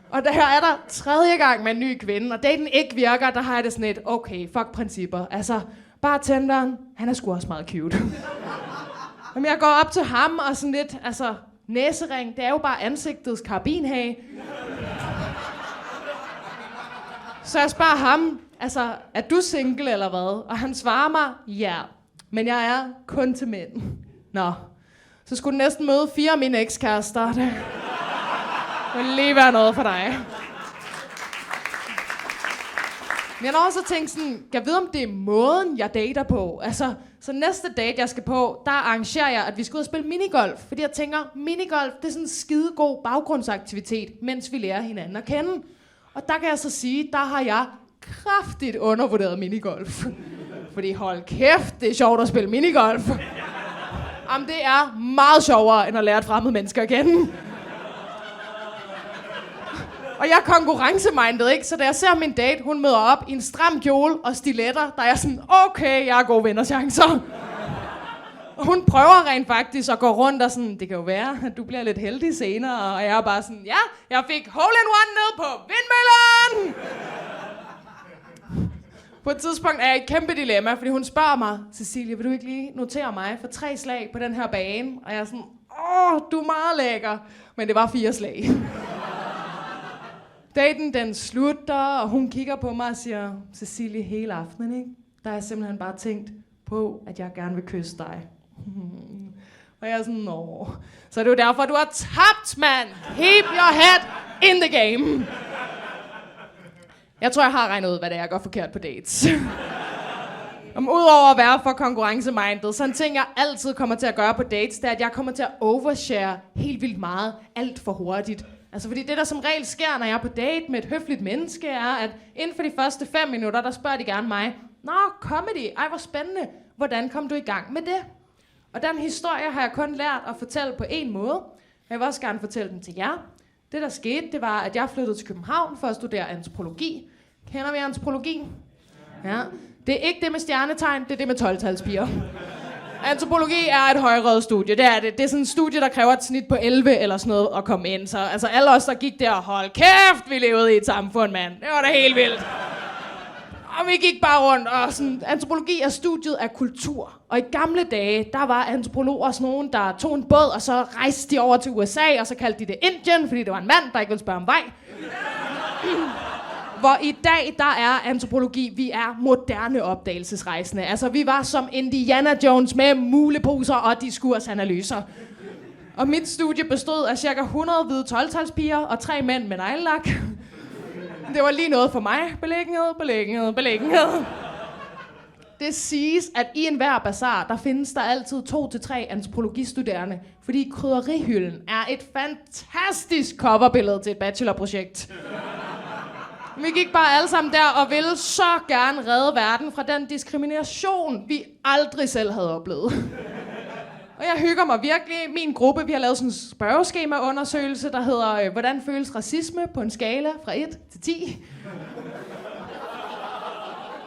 Og der er der tredje gang med en ny kvinde, og daten ikke virker, der har jeg det sådan et, okay, fuck principper. Altså, bartenderen, han er sgu også meget cute. Jamen, jeg går op til ham og sådan lidt, altså, næsering, det er jo bare ansigtets karabinhage. Så jeg spørger ham, altså, er du single eller hvad? Og han svarer mig, ja, men jeg er kun til mænd. Nå, så skulle du næsten møde 4 af mine ekskærester. Det vil lige være noget for dig. Men jeg har også tænkt sådan, jeg ved om det er måden, jeg dater på. Altså, så næste date, jeg skal på, der arrangerer jeg, at vi skal ud og spille minigolf. Fordi jeg tænker, minigolf, det er sådan en skidegod baggrundsaktivitet, mens vi lærer hinanden at kende. Og der kan jeg så sige, der har jeg kraftigt undervurderet minigolf. Fordi hold kæft, det er sjovt at spille minigolf. Jamen, det er meget sjovere, end at lære et fremmed mennesker at kende. Og jeg er konkurrencemindet, ikke? Så da jeg ser min date, hun møder op i en stram kjole og stiletter, der er jeg sådan, okay, jeg har gode vennerchancer. Og hun prøver rent faktisk at gå rundt og sådan, det kan jo være, at du bliver lidt heldig senere. Og jeg er bare sådan, ja, jeg fik hole in one ned på vindmøllen! På et tidspunkt er jeg i et kæmpe dilemma, fordi hun spørger mig, Cecilie, vil du ikke lige notere mig for 3 slag på den her bane? Og jeg er sådan, du er meget lækker. Men det var 4 slag. Daten den slutter, og hun kigger på mig og siger, Cecilie, hele aftenen, ikke? Der har jeg simpelthen bare tænkt på, at jeg gerne vil kysse dig. Og jeg er sådan, nå. Så det er jo derfor, du har tabt, mand. Keep your head in the game. Jeg tror, jeg har regnet ud, hvad det er, jeg gør forkert på dates. Udover at være for konkurrencemindet, så en ting, jeg altid kommer til at gøre på dates, det er, at jeg kommer til at overshare helt vildt meget, alt for hurtigt. Altså, fordi det, der som regel sker, når jeg er på date med et høfligt menneske, er, at inden for de første 5 minutter, der spørger de gerne mig, nå, comedy, ej, hvor spændende, hvordan kom du i gang med det? Og den historie har jeg kun lært at fortælle på en måde. Jeg vil også gerne fortælle den til jer. Det, der skete, det var, at jeg flyttede til København for at studere antropologi. Kender vi antropologi? Ja. Det er ikke det med stjernetegn, det er det med 12-talspiger. Antropologi er et højrøget studie, det er det. Det er sådan et studie, der kræver et snit på 11 eller sådan noget at komme ind. Så altså alle os, der gik der, hold kæft, vi levede i et samfund, mand. Det var da helt vildt. Og vi gik bare rundt, og sådan, antropologi er studiet af kultur. Og i gamle dage, der var antropologer sådan nogen, der tog en båd, og så rejste de over til USA, og så kaldte de det Indien, fordi det var en mand, der ikke ville spørge om vej. Hvor i dag, der er antropologi, vi er moderne opdagelsesrejsende. Altså, vi var som Indiana Jones med muleposer og diskursanalyser. Og mit studie bestod af cirka 100 hvide 12-talspiger og 3 mænd med neglelak. Det var lige noget for mig. Beliggenhed. Det siges, at i enhver bazar, der findes der altid 2-3 antropologistuderende, fordi krydderihylden er et fantastisk coverbillede til et bachelorprojekt. Vi gik bare alle sammen der og ville så gerne redde verden fra den diskrimination, vi aldrig selv havde oplevet. Og jeg hygger mig virkelig. Min gruppe, vi har lavet sådan en spørgeskema-undersøgelse, der hedder, hvordan føles racisme på en skala fra 1 til 10?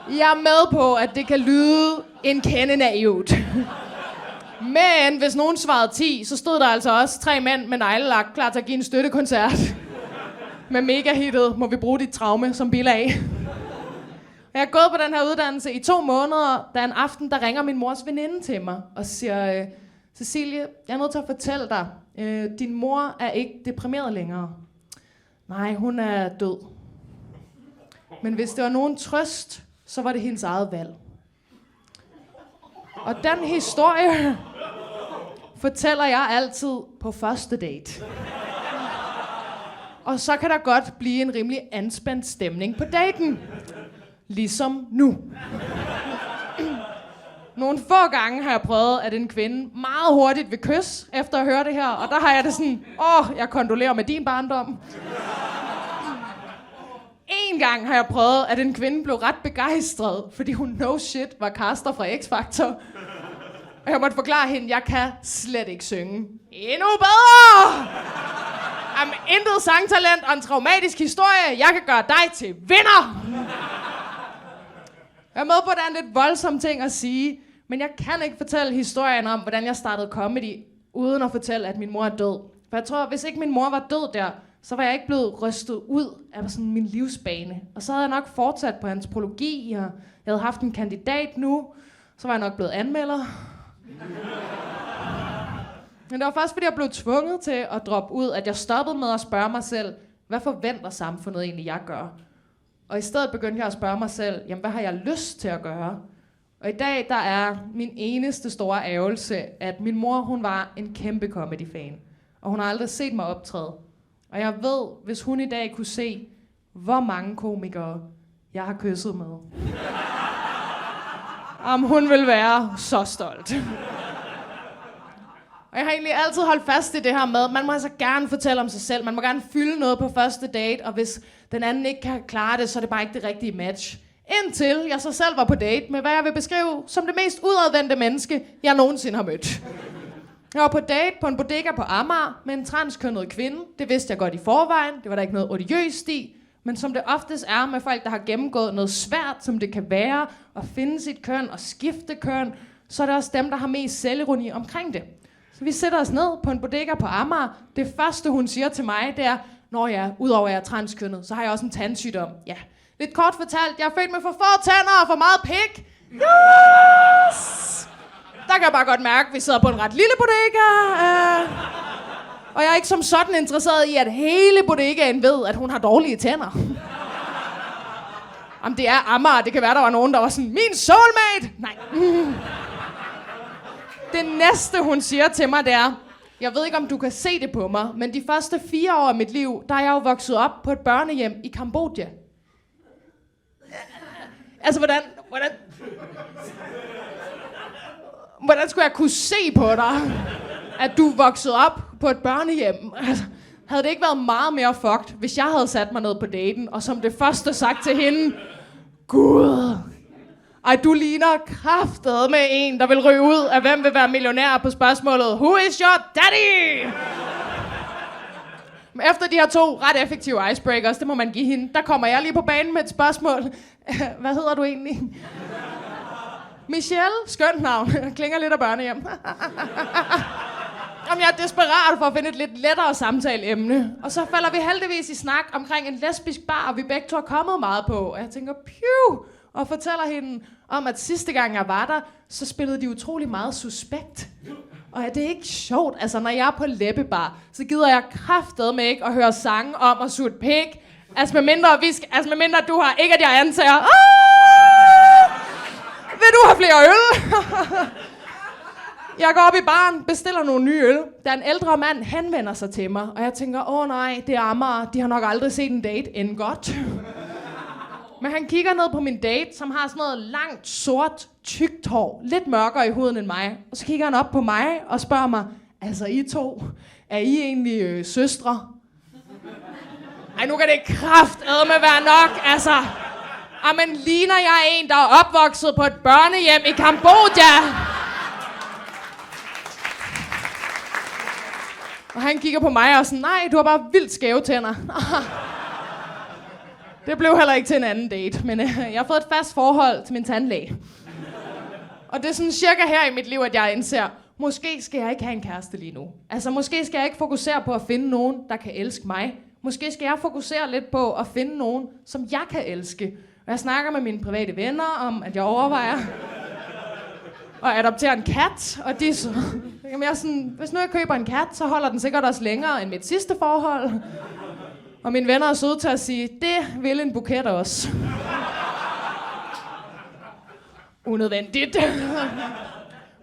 Jeg er med på, at det kan lyde en kende naivt. Men hvis nogen svarede 10, så stod der altså også 3 mænd med neglelak klar til at give en støttekoncert. Med megahittet, må vi bruge dit traume som bilag. Jeg har gået på den her uddannelse i 2 måneder, da en aften, der ringer min mors veninde til mig og siger, Cecilie, jeg er nødt til at fortælle dig, din mor er ikke deprimeret længere. Nej, hun er død. Men hvis det var nogen trøst, så var det hendes eget valg. Og den historie fortæller jeg altid på første date. Og så kan der godt blive en rimelig anspændt stemning på daten. Ligesom nu. Nogle få gange har jeg prøvet, at en kvinde meget hurtigt vil kysse, efter at høre det her. Og der har jeg det sådan, jeg kondolerer med din barndom. En gang har jeg prøvet, at en kvinde blev ret begejstret, fordi hun no shit var caster fra X-Factor. Og jeg måtte forklare hende, jeg kan slet ikke synge. Endnu bedre! Jamen, intet sangtalent og en traumatisk historie. Jeg kan gøre dig til vinder! Jeg er med på, at det er en lidt voldsom ting at sige, Men jeg kan ikke fortælle historien om, hvordan jeg startede comedy, uden at fortælle, at min mor er død. For jeg tror, hvis ikke min mor var død der, så var jeg ikke blevet rystet ud af sådan min livsbane. Og så havde jeg nok fortsat på antropologi, og jeg havde haft en kandidat nu. Så var jeg nok blevet anmelder. Men det var først, fordi jeg blev tvunget til at droppe ud, at jeg stoppede med at spørge mig selv, hvad forventer samfundet egentlig, jeg gør? Og i stedet begyndte jeg at spørge mig selv, jamen hvad har jeg lyst til at gøre? Og i dag, der er min eneste store ærgelse, at min mor, hun var en kæmpe comedy-fan. Og hun har aldrig set mig optræde. Og jeg ved, hvis hun i dag kunne se, hvor mange komikere jeg har kysset med. Om hun vil være så stolt. Og jeg har egentlig altid holdt fast i det her med, man må altså gerne fortælle om sig selv. Man må gerne fylde noget på første date, og hvis den anden ikke kan klare det, så er det bare ikke det rigtige match. Indtil jeg så selv var på date med, hvad jeg vil beskrive som det mest udadvendte menneske, jeg nogensinde har mødt. Jeg var på date på en bodega på Amager med en transkønnet kvinde. Det vidste jeg godt i forvejen. Det var der ikke noget odiøst i. Men som det oftest er med folk, der har gennemgået noget svært, som det kan være at finde sit køn og skifte køn, så er det også dem, der har mest selvironi omkring det. Så vi sætter os ned på en bodega på Amager. Det første, hun siger til mig, det er, når jeg udover at jeg er transkønnet, så har jeg også en tandsygdom. Ja, lidt kort fortalt, jeg er født med for få tænder og for meget pik. Yes! Der kan jeg bare godt mærke, at vi sidder på en ret lille bodega. Og jeg er ikke som sådan interesseret i, at hele bodegaen ved, at hun har dårlige tænder. Om det er Amager, det kan være, der var nogen, der var sådan, min soulmate! Nej. Det næste, hun siger til mig, det er, jeg ved ikke, om du kan se det på mig, men de første 4 år af mit liv, der er jeg jo vokset op på et børnehjem i Kambodja. Altså, hvordan skulle jeg kunne se på dig, at du voksede op på et børnehjem? Altså, havde det ikke været meget mere fucked, hvis jeg havde sat mig ned på daten, og som det første sagt til hende, Gud, ej, du ligner kraftedeme en, der vil ryge ud af, hvem vil være millionær på spørgsmålet, Who is your daddy? Men efter de her 2 ret effektive icebreakers, det må man give hende, der kommer jeg lige på banen med et spørgsmål. Hvad hedder du egentlig? Michelle, skønt navn. Klinger lidt af børnehjem. Jamen, jeg er desperat for at finde et lidt lettere samtaleemne. Og så falder vi heldigvis i snak omkring en lesbisk bar, vi begge to er kommet meget på. Og jeg tænker, og fortæller hende om, at sidste gang jeg var der, så spillede de utrolig meget Suspekt. Og er det ikke sjovt? Altså, når jeg er på læbebar, så gider jeg kraftedeme ikke at høre sange om at sutte pik. Altså, medmindre du har, ikke at jeg antager, vil du have flere øl? Jeg går op i baren, bestiller nogle nye øl. Der er en ældre mand, henvender sig til mig, og jeg tænker, nej, det er Amager. De har nok aldrig set en date end godt. Men han kigger ned på min date, som har sådan noget langt, sort, tykt hår. Lidt mørkere i huden end mig. Og så kigger han op på mig og spørger mig, altså I to, er I egentlig søstre? Ej, nu kan det kraftedme være nok, altså. Jamen, ligner jeg en, der er opvokset på et børnehjem i Kambodja? Og han kigger på mig og sådan, nej, du har bare vildt skæve tænder. Det blev heller ikke til en anden date, men jeg har fået et fast forhold til min tandlæge. Og det er sådan cirka her i mit liv, at jeg indser, måske skal jeg ikke have en kæreste lige nu. Altså, måske skal jeg ikke fokusere på at finde nogen, der kan elske mig. Måske skal jeg fokusere lidt på at finde nogen, som jeg kan elske. Og jeg snakker med mine private venner om, at jeg overvejer at adoptere en kat. Og de så, jamen jeg sådan, hvis nu jeg køber en kat, så holder den sikkert også længere end mit sidste forhold. Og mine venner er søde til at sige, det vil en buket også. Unødvendigt.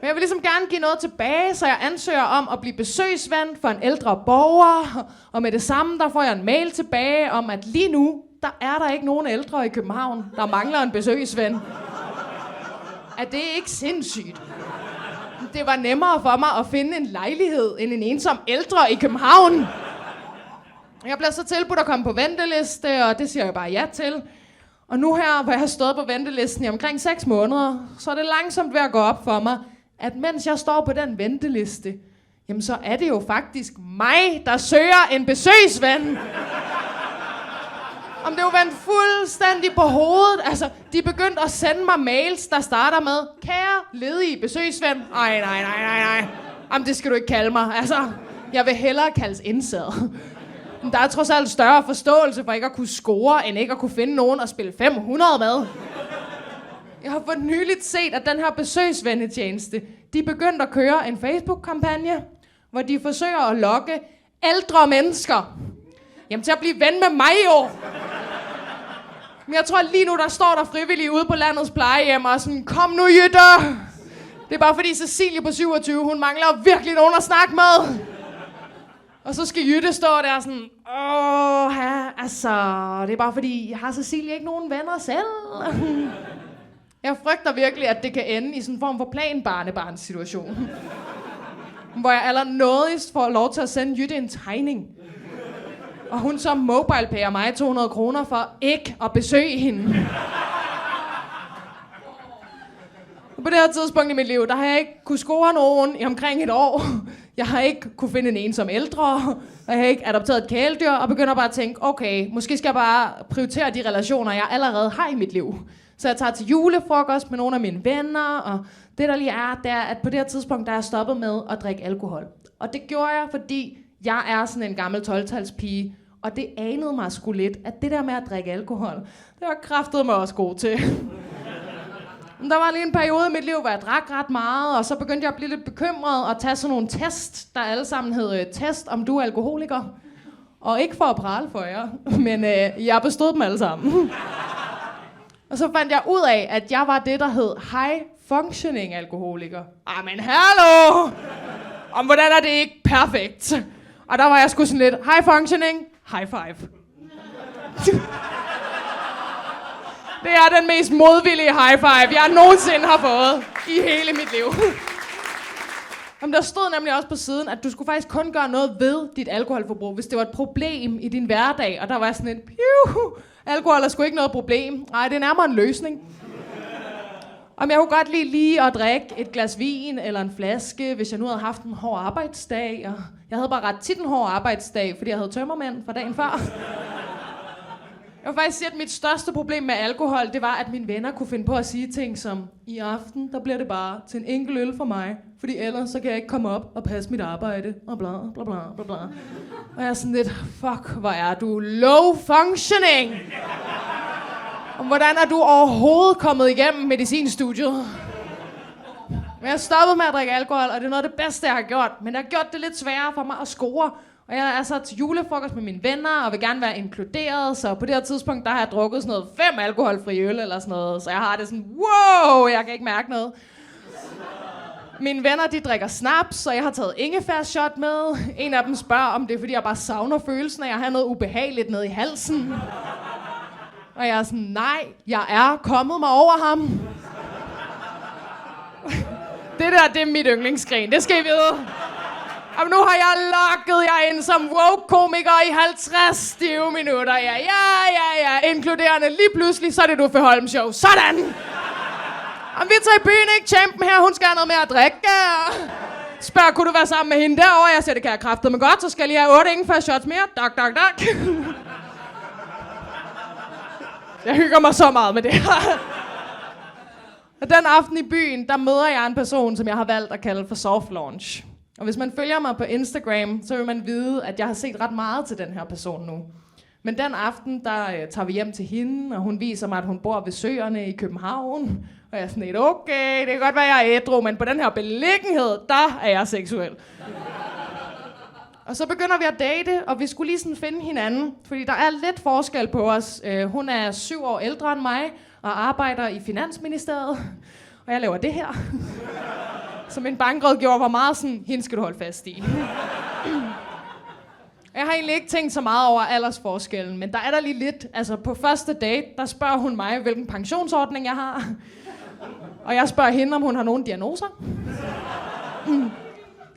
Men jeg vil ligesom gerne give noget tilbage, så jeg ansøger om at blive besøgsven for en ældre borger. Og med det samme, der får jeg en mail tilbage om, at lige nu, der er der ikke nogen ældre i København, der mangler en besøgsven. Er det ikke sindssygt? Det var nemmere for mig at finde en lejlighed end en ensom ældre i København. Jeg bliver så tilbudt at komme på venteliste, og det siger jeg bare ja til. Og nu her, hvor jeg har stået på ventelisten i omkring 6 måneder, så er det langsomt ved at gå op for mig, at mens jeg står på den venteliste, jamen så er det jo faktisk mig, der søger en besøgsven. Om det var vendt fuldstændig på hovedet. Altså, de begyndte at sende mig mails, der starter med, kære ledige besøgsven. Ej, nej. Jamen, det skal du ikke kalde mig. Altså, jeg vil hellere kaldes indsat. Der er trods alt større forståelse for ikke at kunne score, end ikke at kunne finde nogen at spille 500 med. Jeg har for nyligt set, at den her besøgsvennetjeneste, de begyndte at køre en Facebook-kampagne, hvor de forsøger at lokke ældre mennesker. Jamen til at blive ven med mig jo. Men jeg tror lige nu, der står der frivillige ude på landets plejehjem og sådan, kom nu Jytte! Det er bare fordi Cecilie på 27, hun mangler virkelig nogen at snakke med. Og så skal Jytte stå der sådan, altså, det er bare fordi, har Cecilie ikke nogen venner selv? Jeg frygter virkelig, at det kan ende i sådan en form for plan-barnebarns-situation. Hvor jeg allernådigst får lov til at sende Jytte en tegning. Og hun så mobilepayer mig 200 kroner for ikke at besøge hende. Og på det her tidspunkt i mit liv, der har jeg ikke kunne score nogen i omkring et år. Jeg har ikke kunne finde en ensom ældre, og jeg har ikke adopteret et kæledyr, og begynder bare at tænke, okay, måske skal jeg bare prioritere de relationer, jeg allerede har i mit liv. Så jeg tager til julefrokost med nogle af mine venner, og det der lige er, det er, at på det her tidspunkt, der er jeg stoppet med at drikke alkohol. Og det gjorde jeg, fordi jeg er sådan en gammel 12-talspige, og det anede mig sgu lidt, at det der med at drikke alkohol, det var kraftedeme også god til. Der var lige en periode i mit liv, hvor jeg drak ret meget, og så begyndte jeg at blive lidt bekymret og tage sådan nogle test, der alle sammen hed test, om du er alkoholiker. Og ikke for at prale for jer, men jeg bestod dem alle sammen. Og så fandt jeg ud af, at jeg var det, der hed high functioning alkoholiker. Men hallo! Om hvordan er det ikke perfekt? Og der var jeg sgu sådan lidt high functioning, high five. Det er den mest modvillige high five, jeg nogensinde har fået i hele mit liv. Jamen, der stod nemlig også på siden, at du skulle faktisk kun gøre noget ved dit alkoholforbrug, hvis det var et problem i din hverdag. Og der var sådan en, alkohol er sgu ikke noget problem. Nej, det er nærmere en løsning. Om jeg kunne godt lide lige at drikke et glas vin eller en flaske, hvis jeg nu havde haft en hård arbejdsdag. Og jeg havde bare ret tit en hård arbejdsdag, fordi jeg havde tømmermænd fra dagen før. Jeg vil faktisk sige, at mit største problem med alkohol, det var, at mine venner kunne finde på at sige ting som, i aften, der bliver det bare til en enkelt øl for mig, fordi ellers så kan jeg ikke komme op og passe mit arbejde, og bla bla bla bla bla. Og jeg er sådan lidt, fuck, hvor er du low functioning? Og hvordan er du overhovedet kommet igennem medicinstudiet? Men jeg stoppede med at drikke alkohol, og det er noget af det bedste, jeg har gjort. Men det har gjort det lidt sværere for mig at score. Og jeg er så til julefrokost med mine venner, og vil gerne være inkluderet. Så på det her tidspunkt, der har jeg drukket sådan noget 5 alkoholfri øl eller sådan noget. Så jeg har det sådan, wow, jeg kan ikke mærke noget. Mine venner, de drikker snaps, så jeg har taget ingefærshot med. En af dem spørger, om det er, fordi jeg bare savner følelsen af at have noget ubehageligt nede i halsen. Og jeg er sådan, nej, jeg er kommet mig over ham. Det er mit yndlingsgrin, det skal I vide. Og nu har jeg lukket jer ind som woke-komiker i 50 stive minutter. Ja. Inkluderende lige pludselig, så er det du for Holm Show. Sådan! Om vi tager i byen, ikke? Champen her, hun skal have noget mere at drikke. Spørg, kunne du være sammen med hende derovre? Jeg siger, det kan jeg kraftedeme godt, så skal jeg lige have 8 ingefær shots mere. Dak. Jeg hygger mig så meget med det her. Og den aften i byen, der møder jeg en person, som jeg har valgt at kalde for soft launch. Og hvis man følger mig på Instagram, så vil man vide, at jeg har set ret meget til den her person nu. Men den aften, der tager vi hjem til hende, og hun viser mig, at hun bor ved Søerne i København. Og jeg er sådan lidt, okay, det kan godt være, jeg er ædru, men på den her beliggenhed, der er jeg seksuel. Og så begynder vi at date, og vi skulle lige sådan finde hinanden, fordi der er lidt forskel på os. Hun er 7 år ældre end mig, og arbejder i Finansministeriet, og jeg laver det her. Så min bankrådgiver var meget sådan, hende skal du holde fast i. Jeg har egentlig ikke tænkt så meget over aldersforskellen, men der er der lige lidt. Altså på første date, der spørger hun mig, hvilken pensionsordning jeg har. Og jeg spørger hende, om hun har nogle diagnoser.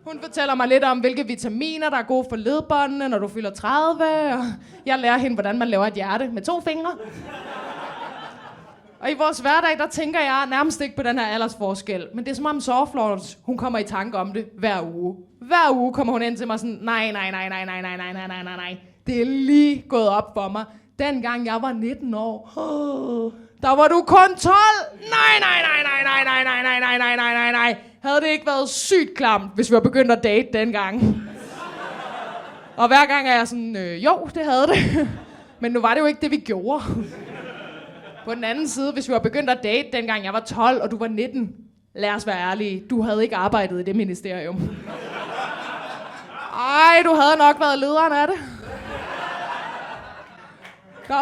Hun fortæller mig lidt om, hvilke vitaminer, der er gode for ledbåndene, når du fylder 30. Og jeg lærer hende, hvordan man laver et hjerte med 2 fingre. Og i vores hverdag, der tænker jeg nærmest ikke på den her aldersforskel. Men det er som om soft launch, hun kommer i tanke om det hver uge. Hver uge kommer hun ind til mig sådan, nej. Det er lige gået op for mig. Dengang jeg var 19 år, der var du kun 12. Nej. Havde det ikke været sygt klamt, hvis vi var begyndt at date dengang? Og hver gang er jeg sådan, jo, det havde det. Men nu var det jo ikke det, vi gjorde. På den anden side, hvis vi var begyndt at date dengang jeg var 12, og du var 19, lad os være ærlige, du havde ikke arbejdet i det ministerium. Ej, du havde nok været lederen af det. Der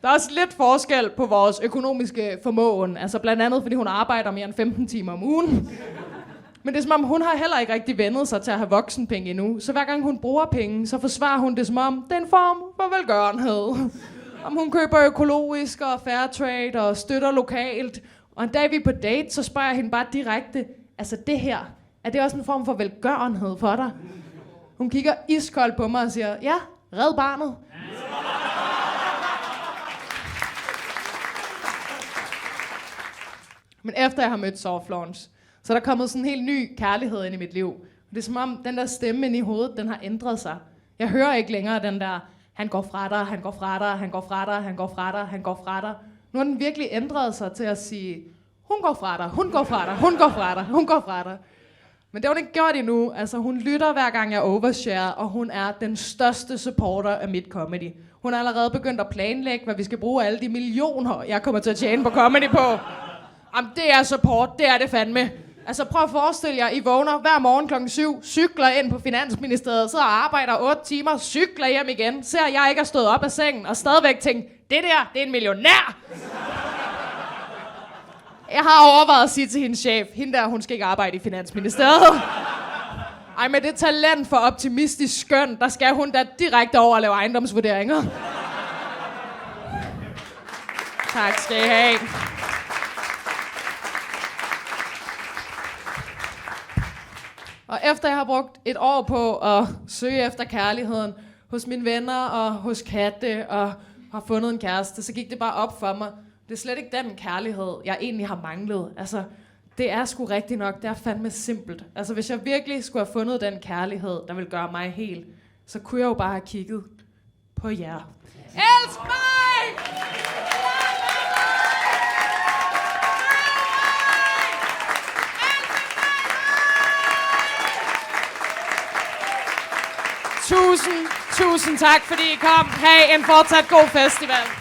er også lidt forskel på vores økonomiske formåen. Altså blandt andet, fordi hun arbejder mere end 15 timer om ugen. Men det er som om, hun har heller ikke rigtig vendet sig til at have voksenpenge endnu. Så hver gang hun bruger penge, så forsvarer hun det som om, det er en form for velgørenhed. Om hun køber økologisk og fair trade og støtter lokalt. Og en dag vi er på date, så spørger jeg hende bare direkte, altså det her, er det også en form for velgørenhed for dig? Hun kigger iskoldt på mig og siger, ja, red barnet. Men efter jeg har mødt Soft Launch, så er der kommet sådan en helt ny kærlighed ind i mit liv. Det er som om, den der stemme inde i hovedet, den har ændret sig. Jeg hører ikke længere den der, han går fra dig, han går fra dig, han går fra dig, han går fra dig, han går fra dig. Nu har den virkelig ændret sig til at sige, hun går fra dig, hun går fra dig, hun går fra dig, hun går fra dig. Men det har hun ikke gjort endnu. Altså, hun lytter hver gang jeg overshare, og hun er den største supporter af mit comedy. Hun er allerede begyndt at planlægge, hvad vi skal bruge alle de millioner, jeg kommer til at tjene på comedy på. Jamen, det er support, det er det fandme. Altså, prøv at forestille jer, I vågner hver morgen klokken 7, cykler ind på Finansministeriet, sidder og arbejder 8 timer, cykler hjem igen, ser jeg ikke er stået op af sengen, og stadigvæk tænker, det der, det er en millionær! Jeg har overvejet at sige til hendes chef, hende der, hun skal ikke arbejde i Finansministeriet. Ej, med det talent for optimistisk skøn, der skal hun da direkte over at lave ejendomsvurderinger. Tak skal I have. Og efter jeg har brugt et år på at søge efter kærligheden hos mine venner og hos Katte og har fundet en kæreste, så gik det bare op for mig. Det er slet ikke den kærlighed, jeg egentlig har manglet. Altså, det er sgu rigtigt nok. Det er fandme simpelt. Altså, hvis jeg virkelig skulle have fundet den kærlighed, der ville gøre mig helt, så kunne jeg jo bare have kigget på jer. Elsk mig! Tusind tak, fordi I kom. Ha' en fortsat god festival.